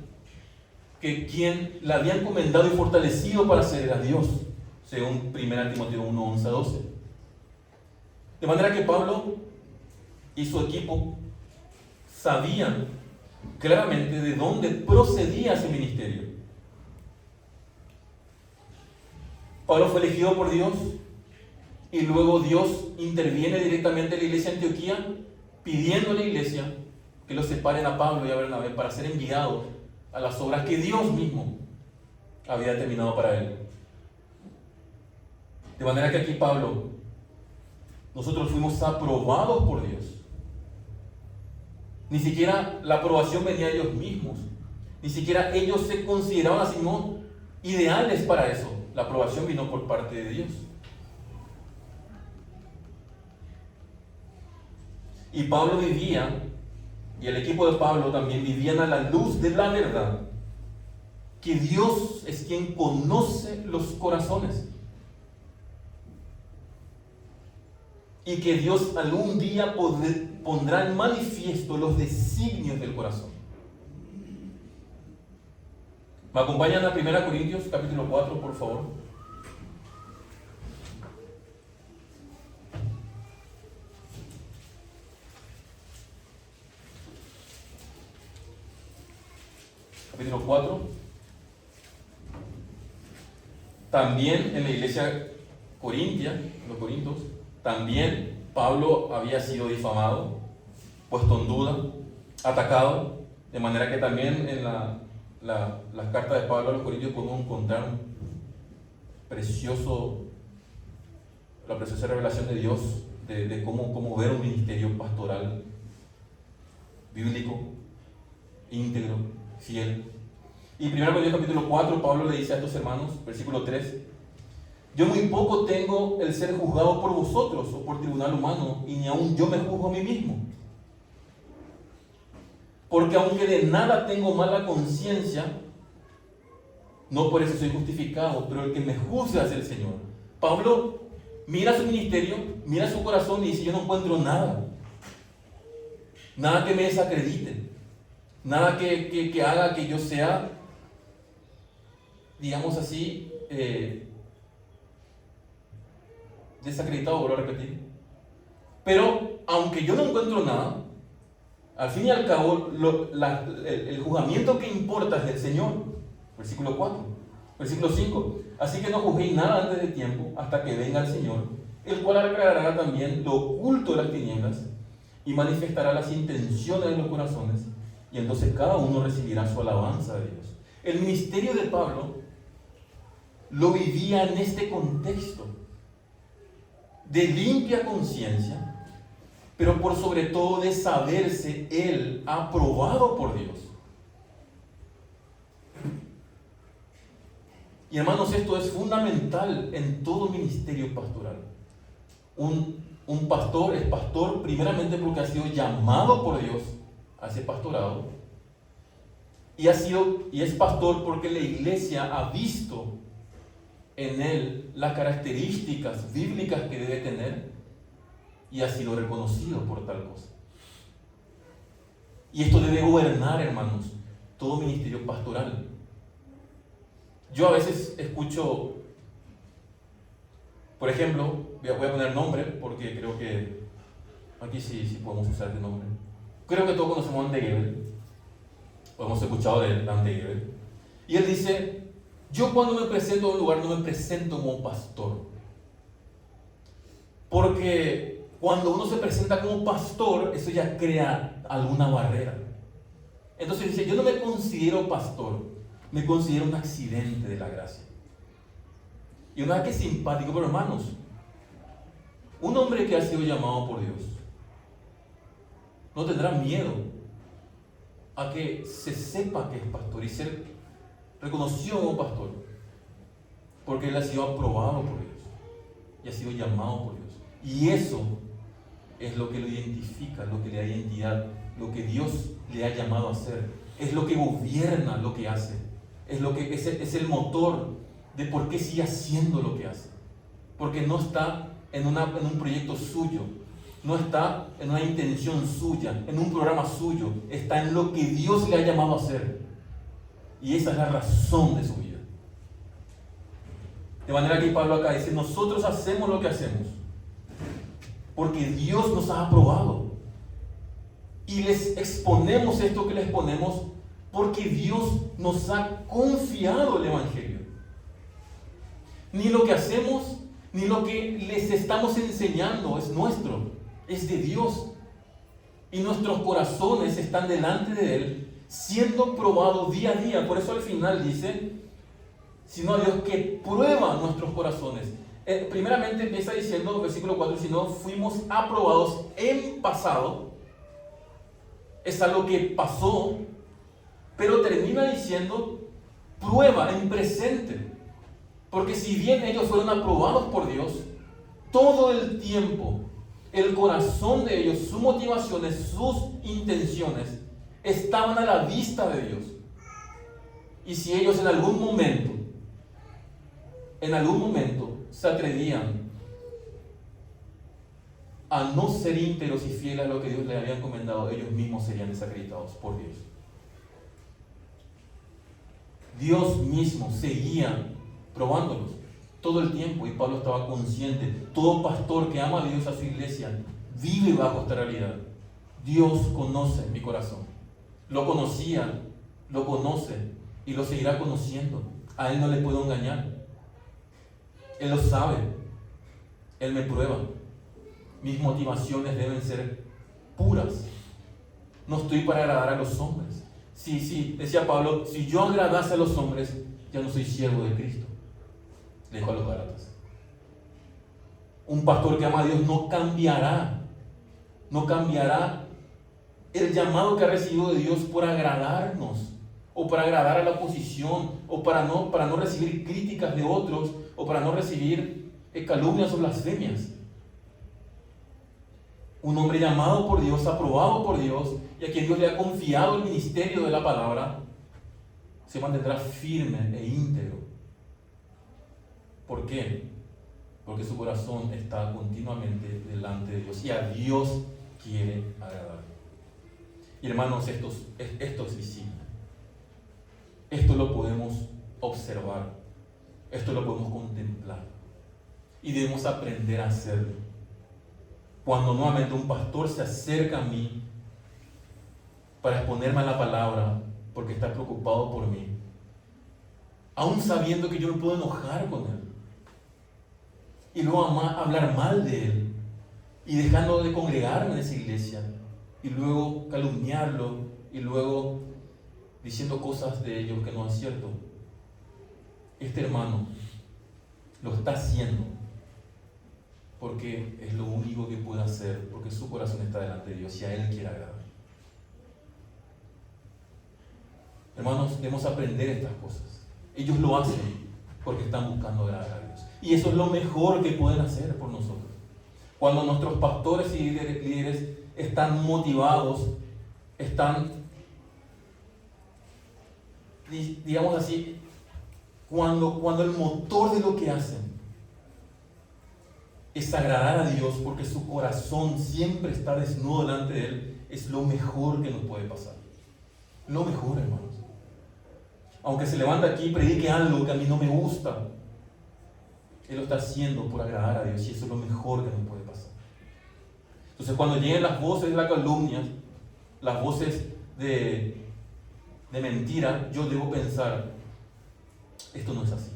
que quien le había encomendado y fortalecido para hacer era Dios, según 1 Timoteo 1:11-12. De manera que Pablo y su equipo sabían claramente de dónde procedía ese ministerio. Pablo fue elegido por Dios y luego Dios interviene directamente en la iglesia de Antioquía, pidiendo a la iglesia que los separen a Pablo y a Bernabé para ser enviados a las obras que Dios mismo había determinado para él. De manera que aquí Pablo, nosotros fuimos aprobados por Dios. Ni siquiera la aprobación venía de ellos mismos. Ni siquiera ellos se consideraban a sí mismos ideales para eso. La aprobación vino por parte de Dios. Y Pablo vivía, y el equipo de Pablo también vivían a la luz de la verdad, que Dios es quien conoce los corazones. Y que Dios algún día pondrá en manifiesto los designios del corazón. ¿Me acompañan a 1 Corintios capítulo 4, por favor? Capítulo 4. También en la iglesia corintia, los corintios, también Pablo había sido difamado, puesto en duda, atacado, de manera que también en las cartas de Pablo a los corintios podemos encontrar la preciosa revelación de Dios de cómo ver un ministerio pastoral bíblico, íntegro, fiel. Y 1 Corintios capítulo 4, Pablo le dice a estos hermanos, versículo 3: yo muy poco tengo el ser juzgado por vosotros o por tribunal humano, y ni aun yo me juzgo a mí mismo. Porque aunque de nada tengo mala conciencia, no por eso soy justificado, pero el que me juzga es el Señor. Pablo mira su ministerio, mira su corazón y dice: yo no encuentro nada. Nada que me desacredite. Nada que haga que yo sea, digamos así, desacreditado, vuelvo a repetir. Pero aunque yo no encuentro nada, al fin y al cabo el juzgamiento que importa es del Señor. Versículo 4. Versículo 5: así que no juzguéis nada antes de tiempo, hasta que venga el Señor, el cual aclarará también lo oculto de las tinieblas y manifestará las intenciones de los corazones, y entonces cada uno recibirá su alabanza de Dios. El ministerio de Pablo lo vivía en este contexto de limpia conciencia, pero por sobre todo de saberse él aprobado por Dios. Y hermanos, esto es fundamental en todo ministerio pastoral. Un pastor es pastor primeramente porque ha sido llamado por Dios a ese pastorado, y es pastor porque la iglesia ha visto en él las características bíblicas que debe tener y ha sido reconocido por tal cosa. Y esto debe gobernar, hermanos, todo ministerio pastoral. Yo a veces escucho, por ejemplo, voy a poner nombre porque creo que aquí sí podemos usar este nombre. Creo que todos conocemos a Ante Gebel, o hemos escuchado de Ante Gebel. Y él dice: yo cuando me presento a un lugar no me presento como pastor, porque cuando uno se presenta como pastor, eso ya crea alguna barrera. Entonces dice: yo no me considero pastor, me considero un accidente de la gracia. Y una vez que es simpático, pero hermanos, Un hombre que ha sido llamado por Dios no tendrá miedo a que se sepa que es pastor y ser reconocido como pastor, porque él ha sido aprobado por Dios y ha sido llamado por Dios. Y eso es lo que lo identifica, lo que le da identidad, lo que Dios le ha llamado a hacer. Es lo que gobierna lo que hace. Es el motor de por qué sigue haciendo lo que hace. Porque no está en un proyecto suyo, no está en una intención suya, en un programa suyo, está en lo que Dios le ha llamado a hacer. Y esa es la razón de su vida. De manera que Pablo acá dice, nosotros hacemos lo que hacemos porque Dios nos ha aprobado. Y les exponemos esto que les exponemos porque Dios nos ha confiado el Evangelio. Ni lo que hacemos, ni lo que les estamos enseñando es nuestro, es de Dios. Y nuestros corazones están delante de Él, siendo probados día a día. Por eso al final dice, sino a Dios que prueba nuestros corazones. Primeramente empieza diciendo, versículo 4, si no fuimos aprobados en pasado, es algo que pasó, pero termina diciendo prueba en presente. Porque si bien ellos fueron aprobados por Dios, todo el tiempo, el corazón de ellos, sus motivaciones, sus intenciones, estaban a la vista de Dios. Y si ellos en algún momento se atrevían a no ser íntegros y fieles a lo que Dios les había encomendado, ellos mismos serían desacreditados por Dios. Dios mismo seguía probándolos todo el tiempo, y Pablo estaba consciente. Todo pastor que ama a Dios, a su iglesia, vive bajo esta realidad. Dios conoce mi corazón. Lo conocía, lo conoce y lo seguirá conociendo. A Él no le puedo engañar. Él lo sabe. Él me prueba. Mis motivaciones deben ser puras. No estoy para agradar a los hombres. Sí, decía Pablo, si yo agradase a los hombres, ya no soy siervo de Cristo. Le dijo a los Gálatas. Un pastor que ama a Dios no cambiará el llamado que ha recibido de Dios por agradarnos, o para agradar a la oposición, o para no recibir críticas de otros, o para no recibir calumnias o blasfemias. Un hombre llamado por Dios, aprobado por Dios, y a quien Dios le ha confiado el ministerio de la palabra, se mantendrá firme e íntegro. ¿Por qué? Porque su corazón está continuamente delante de Dios y a Dios quiere agradar. Y hermanos, esto es visible. Esto lo podemos observar. Esto lo podemos contemplar. Y debemos aprender a hacerlo. Cuando nuevamente un pastor se acerca a mí para exponerme a la palabra porque está preocupado por mí, aún sabiendo que yo me puedo enojar con él y luego hablar mal de él y dejando de congregarme en esa iglesia y luego calumniarlo y luego diciendo cosas de ellos que no es cierto, este hermano lo está haciendo porque es lo único que puede hacer, porque su corazón está delante de Dios y a Él quiere agradar. Hermanos, debemos aprender estas cosas. Ellos lo hacen porque están buscando agradar a Dios. Y eso es lo mejor que pueden hacer por nosotros. Cuando nuestros pastores y líderes están motivados, están, digamos así, cuando el motor de lo que hacen es agradar a Dios porque su corazón siempre está desnudo delante de Él, es lo mejor que nos puede pasar. Lo mejor, hermanos. Aunque se levante aquí y predique algo que a mí no me gusta, Él lo está haciendo por agradar a Dios y eso es lo mejor que nos puede pasar. Entonces cuando lleguen las voces de la calumnia, las voces de mentira, yo debo pensar, esto no es así.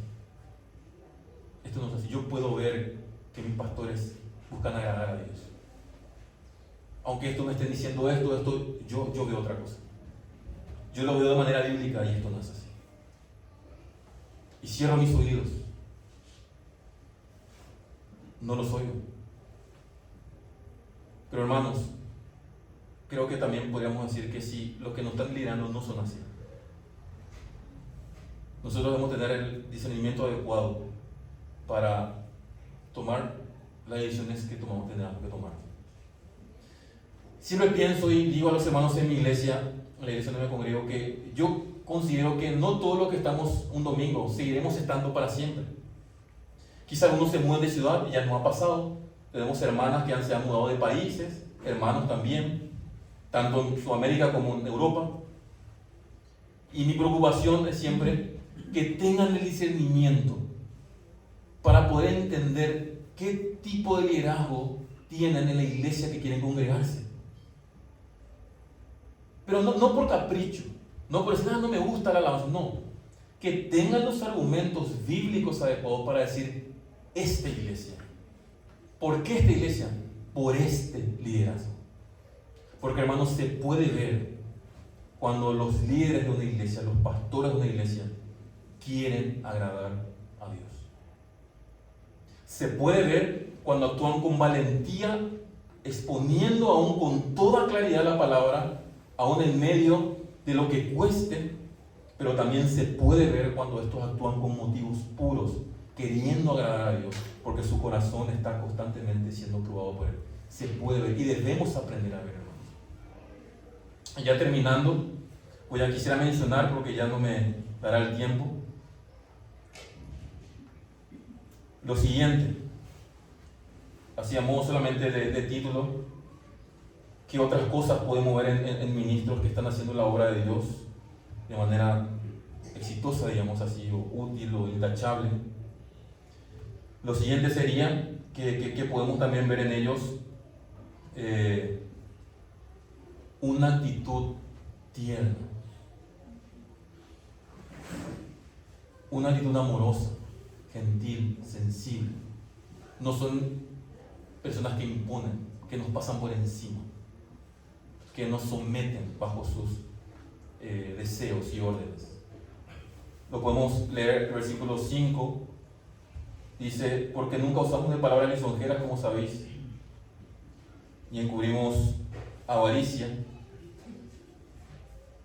Esto no es así. Yo puedo ver que mis pastores buscan agradar a Dios. Aunque esto me estén diciendo esto, yo veo otra cosa. Yo lo veo de manera bíblica y esto no es así. Y cierro mis oídos. No los oigo. Pero hermanos, creo que también podríamos decir que si los que nos están liderando no son así, nosotros debemos tener el discernimiento adecuado para tomar las decisiones que tengamos que tomar. Siempre pienso y digo a los hermanos en mi iglesia, en la iglesia donde me congrego, que yo considero que no todos los que estamos un domingo seguiremos estando para siempre. Quizá algunos se mudan de ciudad y ya no ha pasado. Tenemos hermanas que se han mudado de países, hermanos también, tanto en Sudamérica como en Europa. Y mi preocupación es siempre que tengan el discernimiento para poder entender qué tipo de liderazgo tienen en la iglesia que quieren congregarse. Pero no por capricho, no por decir, no me gusta la alabanza, no. Que tengan los argumentos bíblicos adecuados para decir, esta iglesia. ¿Por qué esta iglesia? Por este liderazgo. Porque hermanos, se puede ver cuando los líderes de una iglesia, los pastores de una iglesia, quieren agradar a Dios. Se puede ver cuando actúan con valentía, exponiendo aún con toda claridad la palabra, aún en medio de lo que cueste, pero también se puede ver cuando estos actúan con motivos puros, queriendo agradar a Dios, porque su corazón está constantemente siendo probado por Él. Se puede ver y debemos aprender a ver, hermanos. Ya terminando, quisiera mencionar, porque ya no me dará el tiempo, lo siguiente, así a modo solamente de título. ¿Qué otras cosas podemos ver en ministros que están haciendo la obra de Dios de manera exitosa, digamos así, o útil o intachable? Lo siguiente sería que podemos también ver en ellos una actitud tierna, una actitud amorosa, gentil, sensible. No son personas que imponen, que nos pasan por encima, que nos someten bajo sus deseos y órdenes. Lo podemos leer el versículo 5. Dice, porque nunca usamos de palabras lisonjeras, como sabéis, ni encubrimos avaricia.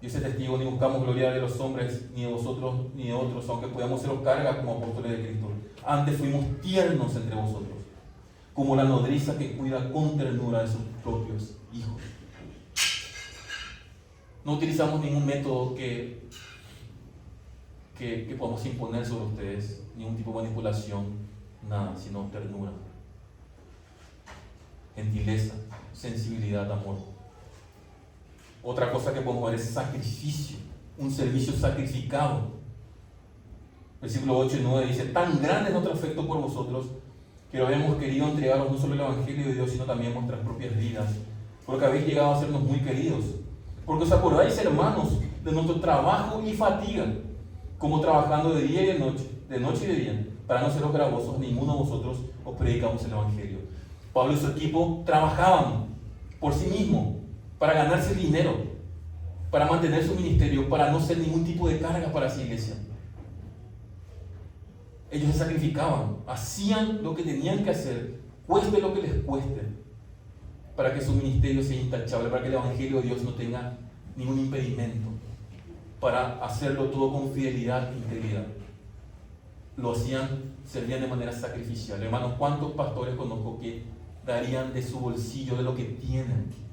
Dios es testigo, ni buscamos gloria de los hombres, ni de vosotros, ni de otros, aunque podamos seros carga como apóstoles de Cristo. Antes fuimos tiernos entre vosotros, como la nodriza que cuida con ternura de sus propios hijos. No utilizamos ningún método que podamos imponer sobre ustedes, ningún tipo de manipulación, nada, sino ternura, gentileza, sensibilidad, amor. Otra cosa que podemos ver es sacrificio, un servicio sacrificado. Versículo 8 y 9 dice, tan grande es nuestro afecto por vosotros, que lo hemos querido entregaros no solo el Evangelio de Dios, sino también vuestras propias vidas, porque habéis llegado a sernos muy queridos. Porque os acordáis, hermanos, de nuestro trabajo y fatiga, como trabajando de día y de noche y de día, para no seros gravosos, ninguno de vosotros os predicamos el Evangelio. Pablo y su equipo trabajaban por sí mismos, para ganarse dinero, para mantener su ministerio, para no ser ningún tipo de carga para esa iglesia. Ellos se sacrificaban, hacían lo que tenían que hacer, cueste lo que les cueste, para que su ministerio sea intachable, para que el Evangelio de Dios no tenga ningún impedimento, para hacerlo todo con fidelidad e integridad. Lo hacían, servían de manera sacrificial. Hermanos, ¿cuántos pastores conozco que darían de su bolsillo, de lo que tienen,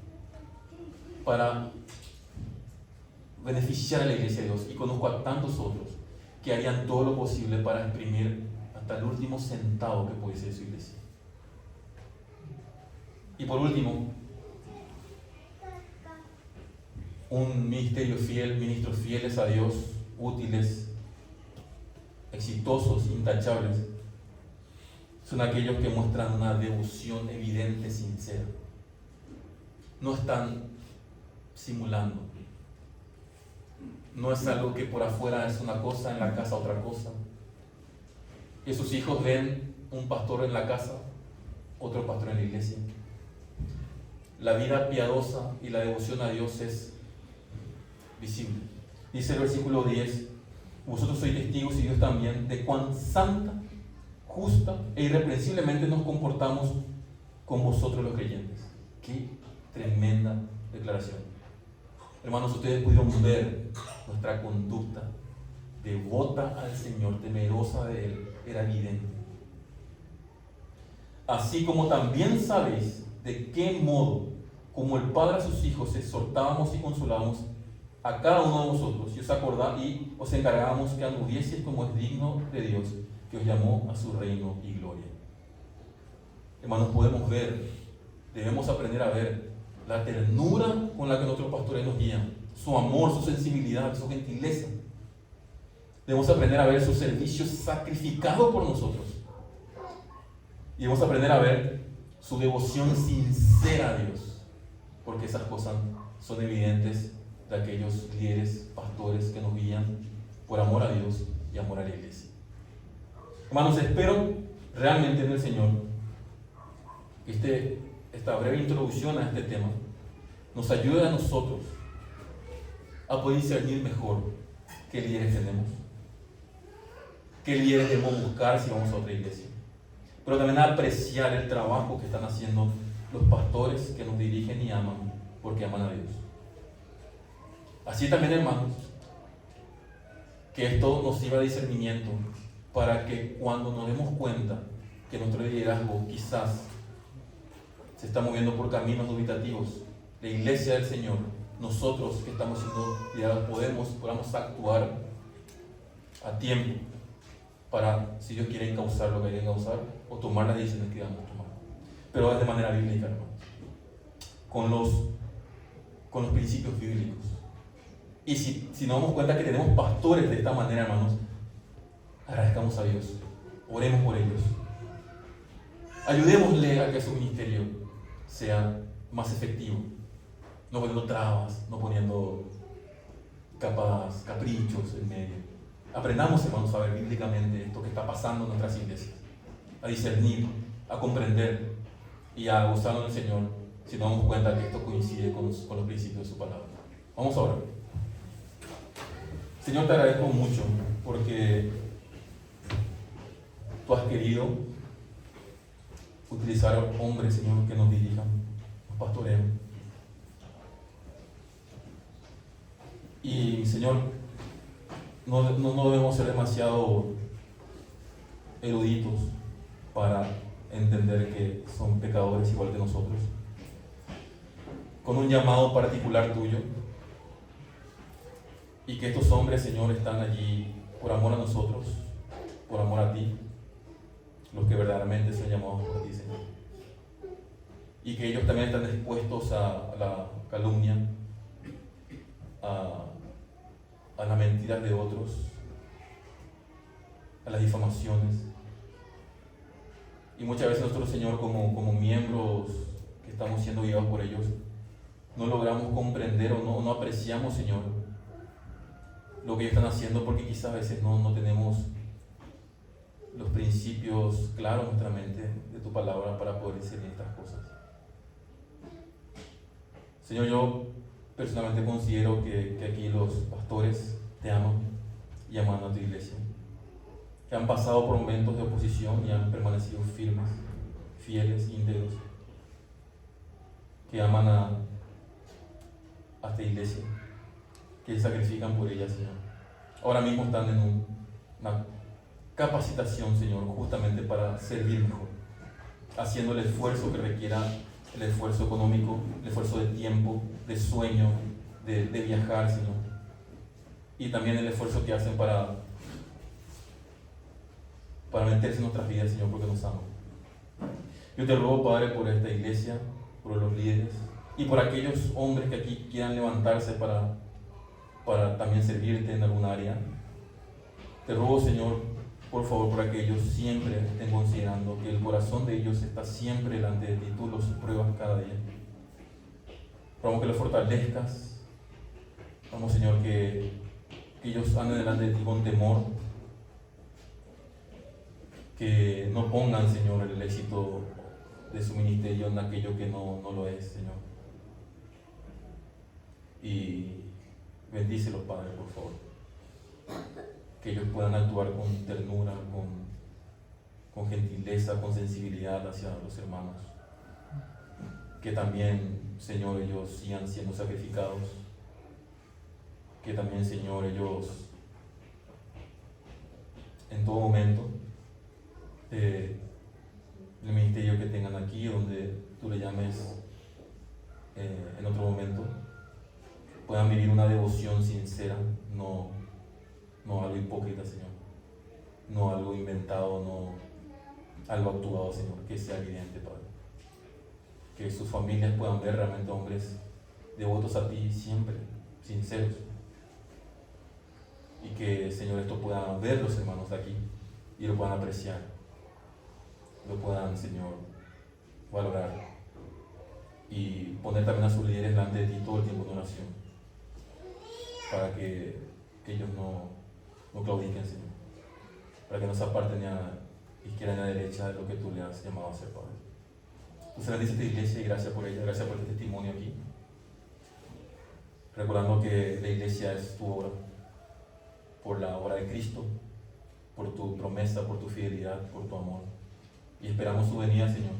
para beneficiar a la iglesia de Dios? Y conozco a tantos otros que harían todo lo posible para exprimir hasta el último centavo que pudiese de su iglesia. Y por último, un ministerio fiel, ministros fieles a Dios, útiles, exitosos, intachables, son aquellos que muestran una devoción evidente, sincera. No están simulando. No es algo que por afuera es una cosa, en la casa otra cosa. Que sus hijos ven un pastor en la casa, otro pastor en la iglesia. La vida piadosa y la devoción a Dios es visible. Dice el versículo 10, vosotros sois testigos y Dios también de cuán santa, justa e irreprensiblemente nos comportamos con vosotros los creyentes. Qué tremenda declaración. Hermanos, ustedes pudieron ver nuestra conducta devota al Señor, temerosa de Él, era evidente. Así como también sabéis de qué modo, como el Padre a sus hijos, exhortábamos y consolábamos a cada uno de vosotros, y os encargábamos que anduvieseis como es digno de Dios, que os llamó a su reino y gloria. Hermanos, podemos ver, debemos aprender a ver la ternura con la que nuestros pastores nos guían, su amor, su sensibilidad, su gentileza. Debemos aprender a ver su servicio sacrificado por nosotros. Y debemos aprender a ver su devoción sincera a Dios, porque esas cosas son evidentes de aquellos líderes, pastores que nos guían por amor a Dios y amor a la iglesia. Hermanos, espero realmente en el Señor que esta breve introducción a este tema nos ayude a nosotros a poder discernir mejor qué líderes tenemos, qué líderes debemos buscar si vamos a otra iglesia, pero también a apreciar el trabajo que están haciendo los pastores que nos dirigen y aman porque aman a Dios. Así también, hermanos, que esto nos sirva de discernimiento para que cuando nos demos cuenta que nuestro liderazgo quizás se está moviendo por caminos dubitativos, la iglesia del Señor, nosotros que estamos siendo liderados podamos actuar a tiempo para, si Dios quiere, encauzar lo que hay que encauzar o tomar las decisiones que debamos tomar. Pero es de manera bíblica, hermanos, con los principios bíblicos. Y si nos damos cuenta que tenemos pastores de esta manera, hermanos, agradezcamos a Dios, oremos por ellos, ayudémosle a que su ministerio sea más efectivo, no poniendo trabas, no poniendo caprichos en medio. Aprendamos, hermanos, a ver bíblicamente esto que está pasando en nuestras iglesias, a discernir, a comprender y a gozarnos del Señor si nos damos cuenta que esto coincide con los principios de su palabra. Vamos a orar. Señor, te agradezco mucho porque tú has querido utilizar hombres, Señor, que nos dirijan, nos pastoreen. Y, Señor, no debemos ser demasiado eruditos para entender que son pecadores igual que nosotros, con un llamado particular tuyo, y que estos hombres, Señor, están allí por amor a nosotros, por amor a ti, los que verdaderamente son llamados por ti, Señor, y que ellos también están dispuestos a la calumnia, a las mentiras de otros, a las difamaciones. Y muchas veces nosotros, Señor, como miembros que estamos siendo guiados por ellos, no logramos comprender o no apreciamos, Señor, lo que ellos están haciendo, porque quizás a veces no tenemos los principios claros en nuestra mente de tu palabra para poder discernir estas cosas. Señor, yo personalmente considero que aquí los pastores te aman y aman a tu iglesia, que han pasado por momentos de oposición y han permanecido firmes, fieles, íntegros, que aman a esta iglesia, que se sacrifican por ella, Señor. Ahora mismo están en una capacitación, Señor, justamente para servir mejor, haciendo el esfuerzo que requiera, el esfuerzo económico, el esfuerzo de tiempo, de sueño, de viajar, Señor, y también el esfuerzo que hacen para meterse en nuestras vidas, Señor, porque nos aman. Yo te ruego, Padre, por esta iglesia, por los líderes y por aquellos hombres que aquí quieran levantarse para también servirte en algún área. Te ruego, Señor, por favor, por aquellos siempre estén considerando que el corazón de ellos está siempre delante de ti, tú los pruebas cada día. Rogamos que los fortalezcas. Rogamos, Señor, que ellos anden delante de ti con temor, que no pongan, Señor, el éxito de su ministerio en aquello que no lo es, Señor. Y bendícelos, Padre, por favor. Que ellos puedan actuar con ternura, con gentileza, con sensibilidad hacia los hermanos. que también, Señor, ellos sigan siendo sacrificados, que también, Señor, ellos en todo momento, el ministerio que tengan aquí, donde tú le llames en otro momento, puedan vivir una devoción sincera, no algo hipócrita, Señor, no algo inventado, no algo actuado, Señor, que sea evidente, Padre. Que sus familias puedan ver realmente hombres devotos a ti siempre, sinceros. Y que, Señor, esto puedan ver los hermanos de aquí y lo puedan apreciar, lo puedan, Señor, valorar y poner también a sus líderes delante de ti todo el tiempo en oración, para que ellos no claudiquen, Señor, para que no se aparten ni a izquierda ni a derecha de lo que tú le has llamado a hacer, Padre. Tú bendice esta iglesia y gracias por ella, gracias por este testimonio aquí, recordando que la iglesia es tu obra, por la obra de Cristo, por tu promesa, por tu fidelidad, por tu amor. Y esperamos su venida, Señor,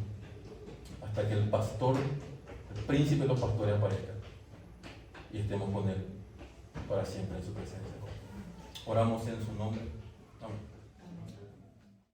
hasta que el pastor, el príncipe de los pastores aparezca y estemos con él para siempre en su presencia. Oramos en su nombre. Amén.